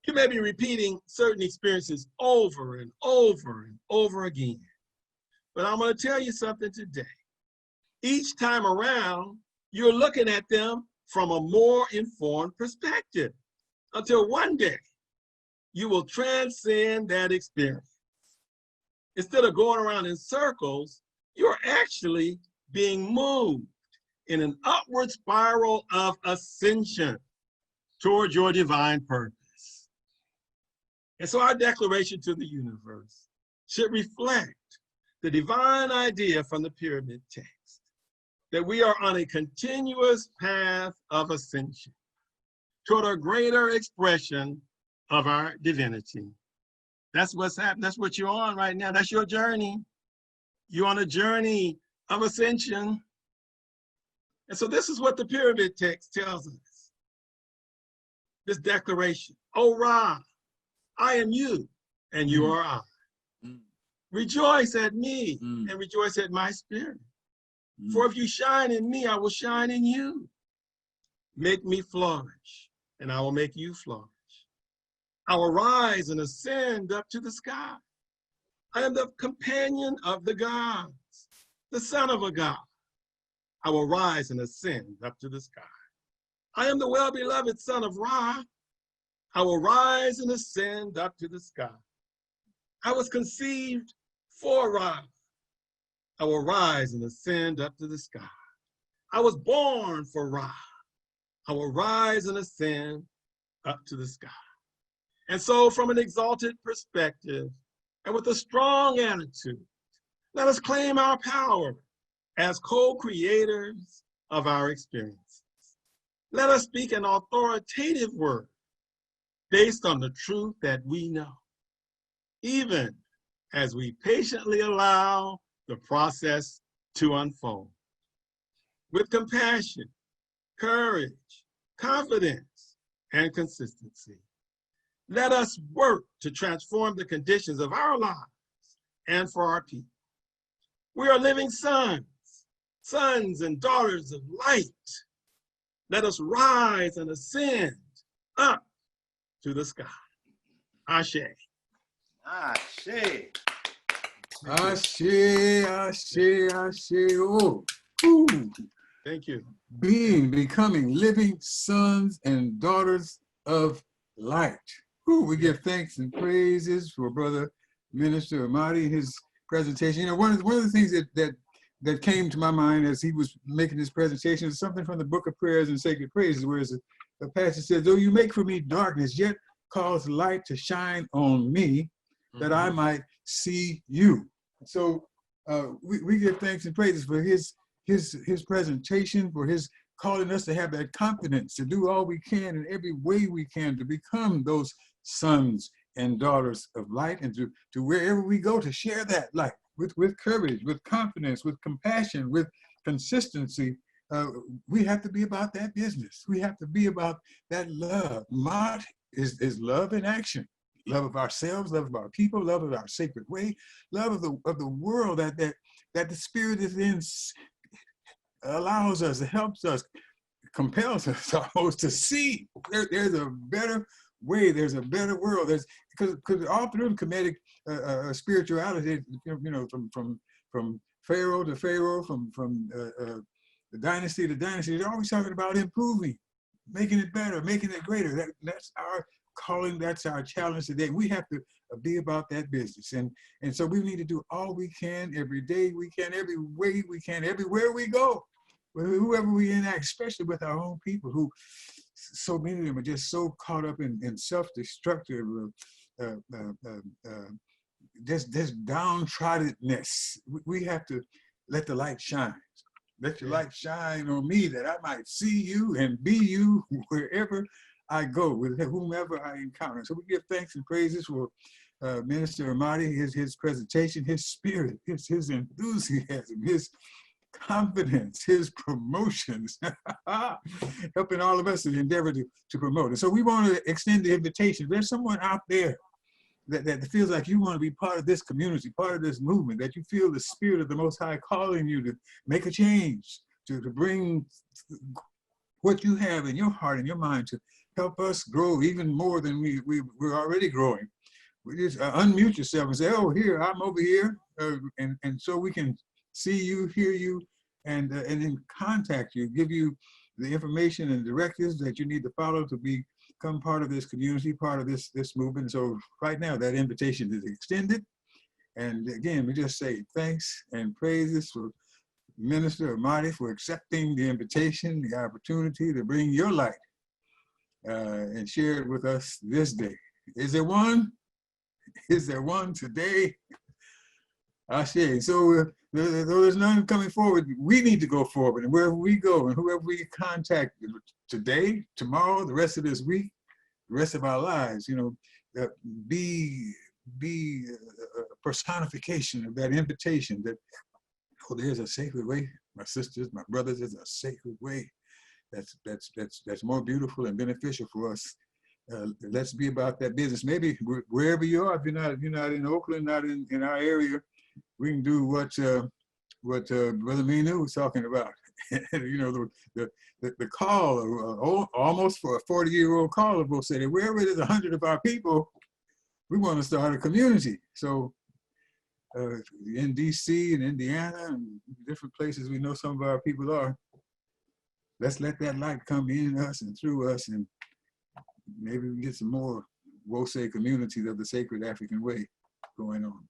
You may be repeating certain experiences over and over and over again. But I'm going to tell you something today. Each time around, you're looking at them from a more informed perspective until one day you will transcend that experience. Instead of going around in circles, you're actually being moved in an upward spiral of ascension toward your divine purpose. And so our declaration to the universe should reflect the divine idea from the pyramid text, that we are on a continuous path of ascension toward a greater expression of our divinity. That's what's happening. That's what you're on right now. That's your journey. You're on a journey of ascension. And so this is what the pyramid text tells us. This declaration, O Ra, I am you, and you are I. Rejoice at me, and rejoice at my spirit. For if you shine in me, I will shine in you. Make me flourish, and I will make you flourish. I will rise and ascend up to the sky. I am the companion of the gods, the son of a god. I will rise and ascend up to the sky. I am the well-beloved son of Ra. I will rise and ascend up to the sky. I was conceived for Ra. I will rise and ascend up to the sky. I was born for Ra. I will rise and ascend up to the sky. And so from an exalted perspective and with a strong attitude, let us claim our power as co-creators of our experiences. Let us speak an authoritative word based on the truth that we know, even as we patiently allow the process to unfold. With compassion, courage, confidence, and consistency, let us work to transform the conditions of our lives and for our people. We are living sons and daughters of light. Let us rise and ascend up to the sky. Ashe. Ashe. Ashe, ashe, ashe. Oh, ooh. Thank you. Becoming living sons and daughters of light. Ooh, we give thanks and praises for Brother Minister Amadi, his presentation. You know, one of the things that came to my mind as he was making his presentation is something from the Book of Prayers and Sacred Praises, where the passage says, "Though you make for me darkness, yet cause light to shine on me, that I might see you." So we give thanks and praises for his presentation, for his calling us to have that confidence to do all we can in every way we can to become those sons and daughters of light, and to wherever we go to share that light with courage, with confidence, with compassion, with consistency. We have to be about that business. We have to be about that love. Mott is love in action. Love of ourselves, love of our people, love of our sacred way, love of the world that the Spirit is in, allows us, helps us, compels us almost to see there's a better way, there's a better world. There's because all through Kemetic spirituality, you know, from Pharaoh to Pharaoh, from the dynasty to dynasty, they're always talking about improving, making it better, making it greater. That's our calling, that's our challenge today. We have to be about that business, and so we need to do all we can every day we can, every way we can, everywhere we go, whoever we enact, especially with our own people, who so many of them are just so caught up in self-destructive, just downtroddenness. We have to let the light shine. Let your light shine on me, that I might see you and be you wherever I go, with whomever I encounter. So we give thanks and praises for Minister Amadi, his presentation, his spirit, his enthusiasm, his confidence, his promotions, helping all of us to endeavor to promote it. So we want to extend the invitation. There's someone out there that feels like you want to be part of this community, part of this movement, that you feel the Spirit of the Most High calling you to make a change, to bring what you have in your heart and your mind to help us grow even more than we're already growing. We just unmute yourself and say, "Oh, here, I'm over here," and so we can see you, hear you, and then contact you, give you the information and directives that you need to follow to become part of this community, part of this movement. So right now, that invitation is extended. And again, we just say thanks and praises for Minister Amadi for accepting the invitation, the opportunity to bring your light and share it with us this day. Is there one? Is there one today? Ashe. So though there's none coming forward, we need to go forward, and wherever we go and whoever we contact today, tomorrow, the rest of this week, the rest of our lives, you know, be a personification of that invitation that, oh, there's a sacred way, my sisters, my brothers, there's a sacred way that's more beautiful and beneficial for us. Let's be about that business. Maybe wherever you are, if you're not in Oakland, not in our area, we can do what what Brother Minu was talking about. You know, the call, almost for a 40-year-old caller will say that wherever there's 100 of our people, we want to start a community. So in DC and Indiana and different places we know some of our people are, let's let that light come in us and through us, and maybe we get some more Wose communities of the sacred African way going on.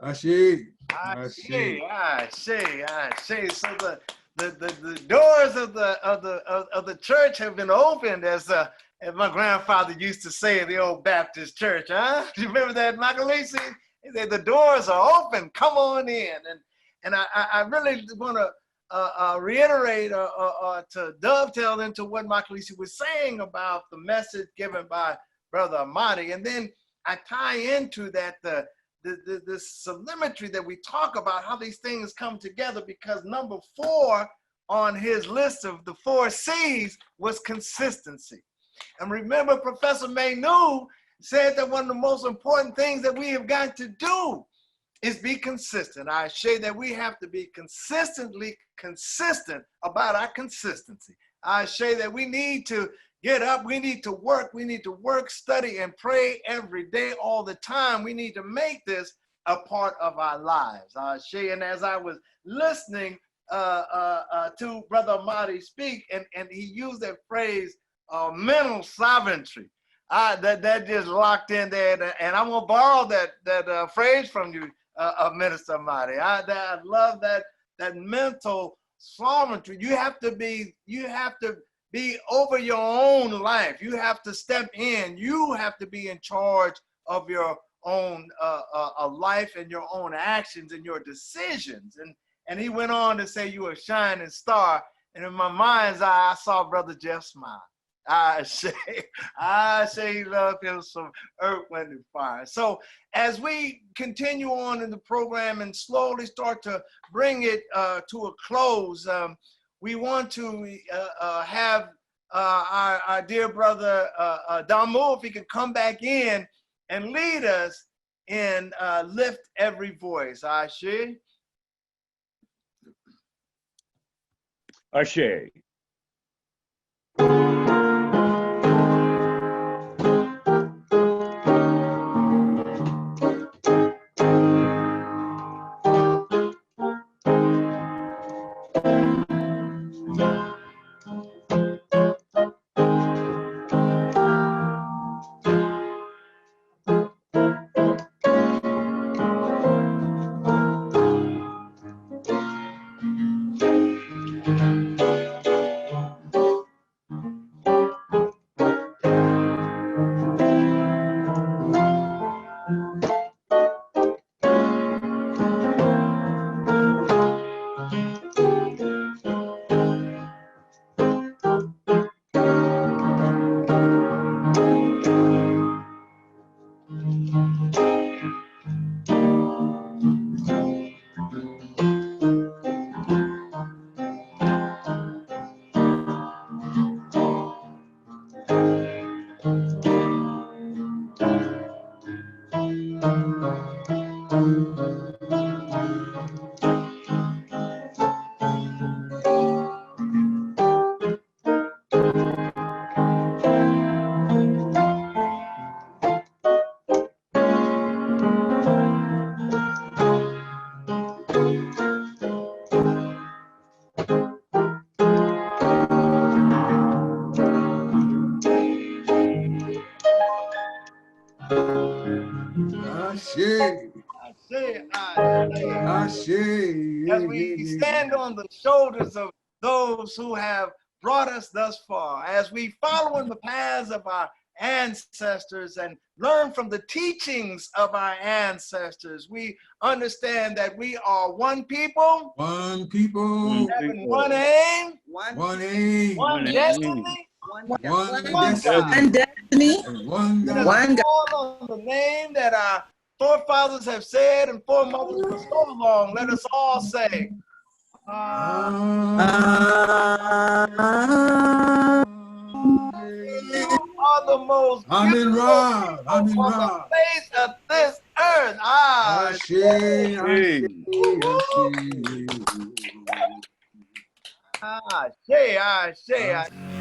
Ashe. Ashe, ashe, ashe. So the doors of the church have been opened, as my grandfather used to say in the old Baptist church, huh? Do you remember that, Makalisi? He said, the doors are open, come on in. And I really want to reiterate or to dovetail into what Makalisi was saying about the message given by Brother Amadi. And then I tie into that the symmetry that we talk about, how these things come together, because number 4 on his list of the 4 C's was consistency. And remember, Professor Manu said that one of the most important things that we have got to do is be consistent. I say that we have to be consistently consistent about our consistency. I say that we need to get up, we need to work, study, and pray every day, all the time. We need to make this a part of our lives. And as I was listening to Brother Amadi speak, and he used that phrase, mental sovereignty, that just locked in there. And I'm gonna borrow that phrase from you, Minister Amadi. I love that mental sovereignty. You have to be over your own life. You have to step in. You have to be in charge of your own life and your own actions and your decisions. And he went on to say, you a shining star. And in my mind's eye, I saw Brother Jeff smile. I say he loved him some earth, wind, and fire. So as we continue on in the program and slowly start to bring it to a close, we want to have our dear brother Damu, if he could come back in and lead us in Lift Every Voice. Ashe. Ashe. As we stand on the shoulders of those who have brought us thus far, as we follow in the paths of our ancestors and learn from the teachings of our ancestors, we understand that we are one people, having one aim, One aim, one destiny, one destiny, and one God. One God. All on the name that our forefathers have said and foremothers for so long. Let us all say, You are the most beautiful people on the face of this earth. Ashe, ashe, ashe. Ashe, ashe, ashe.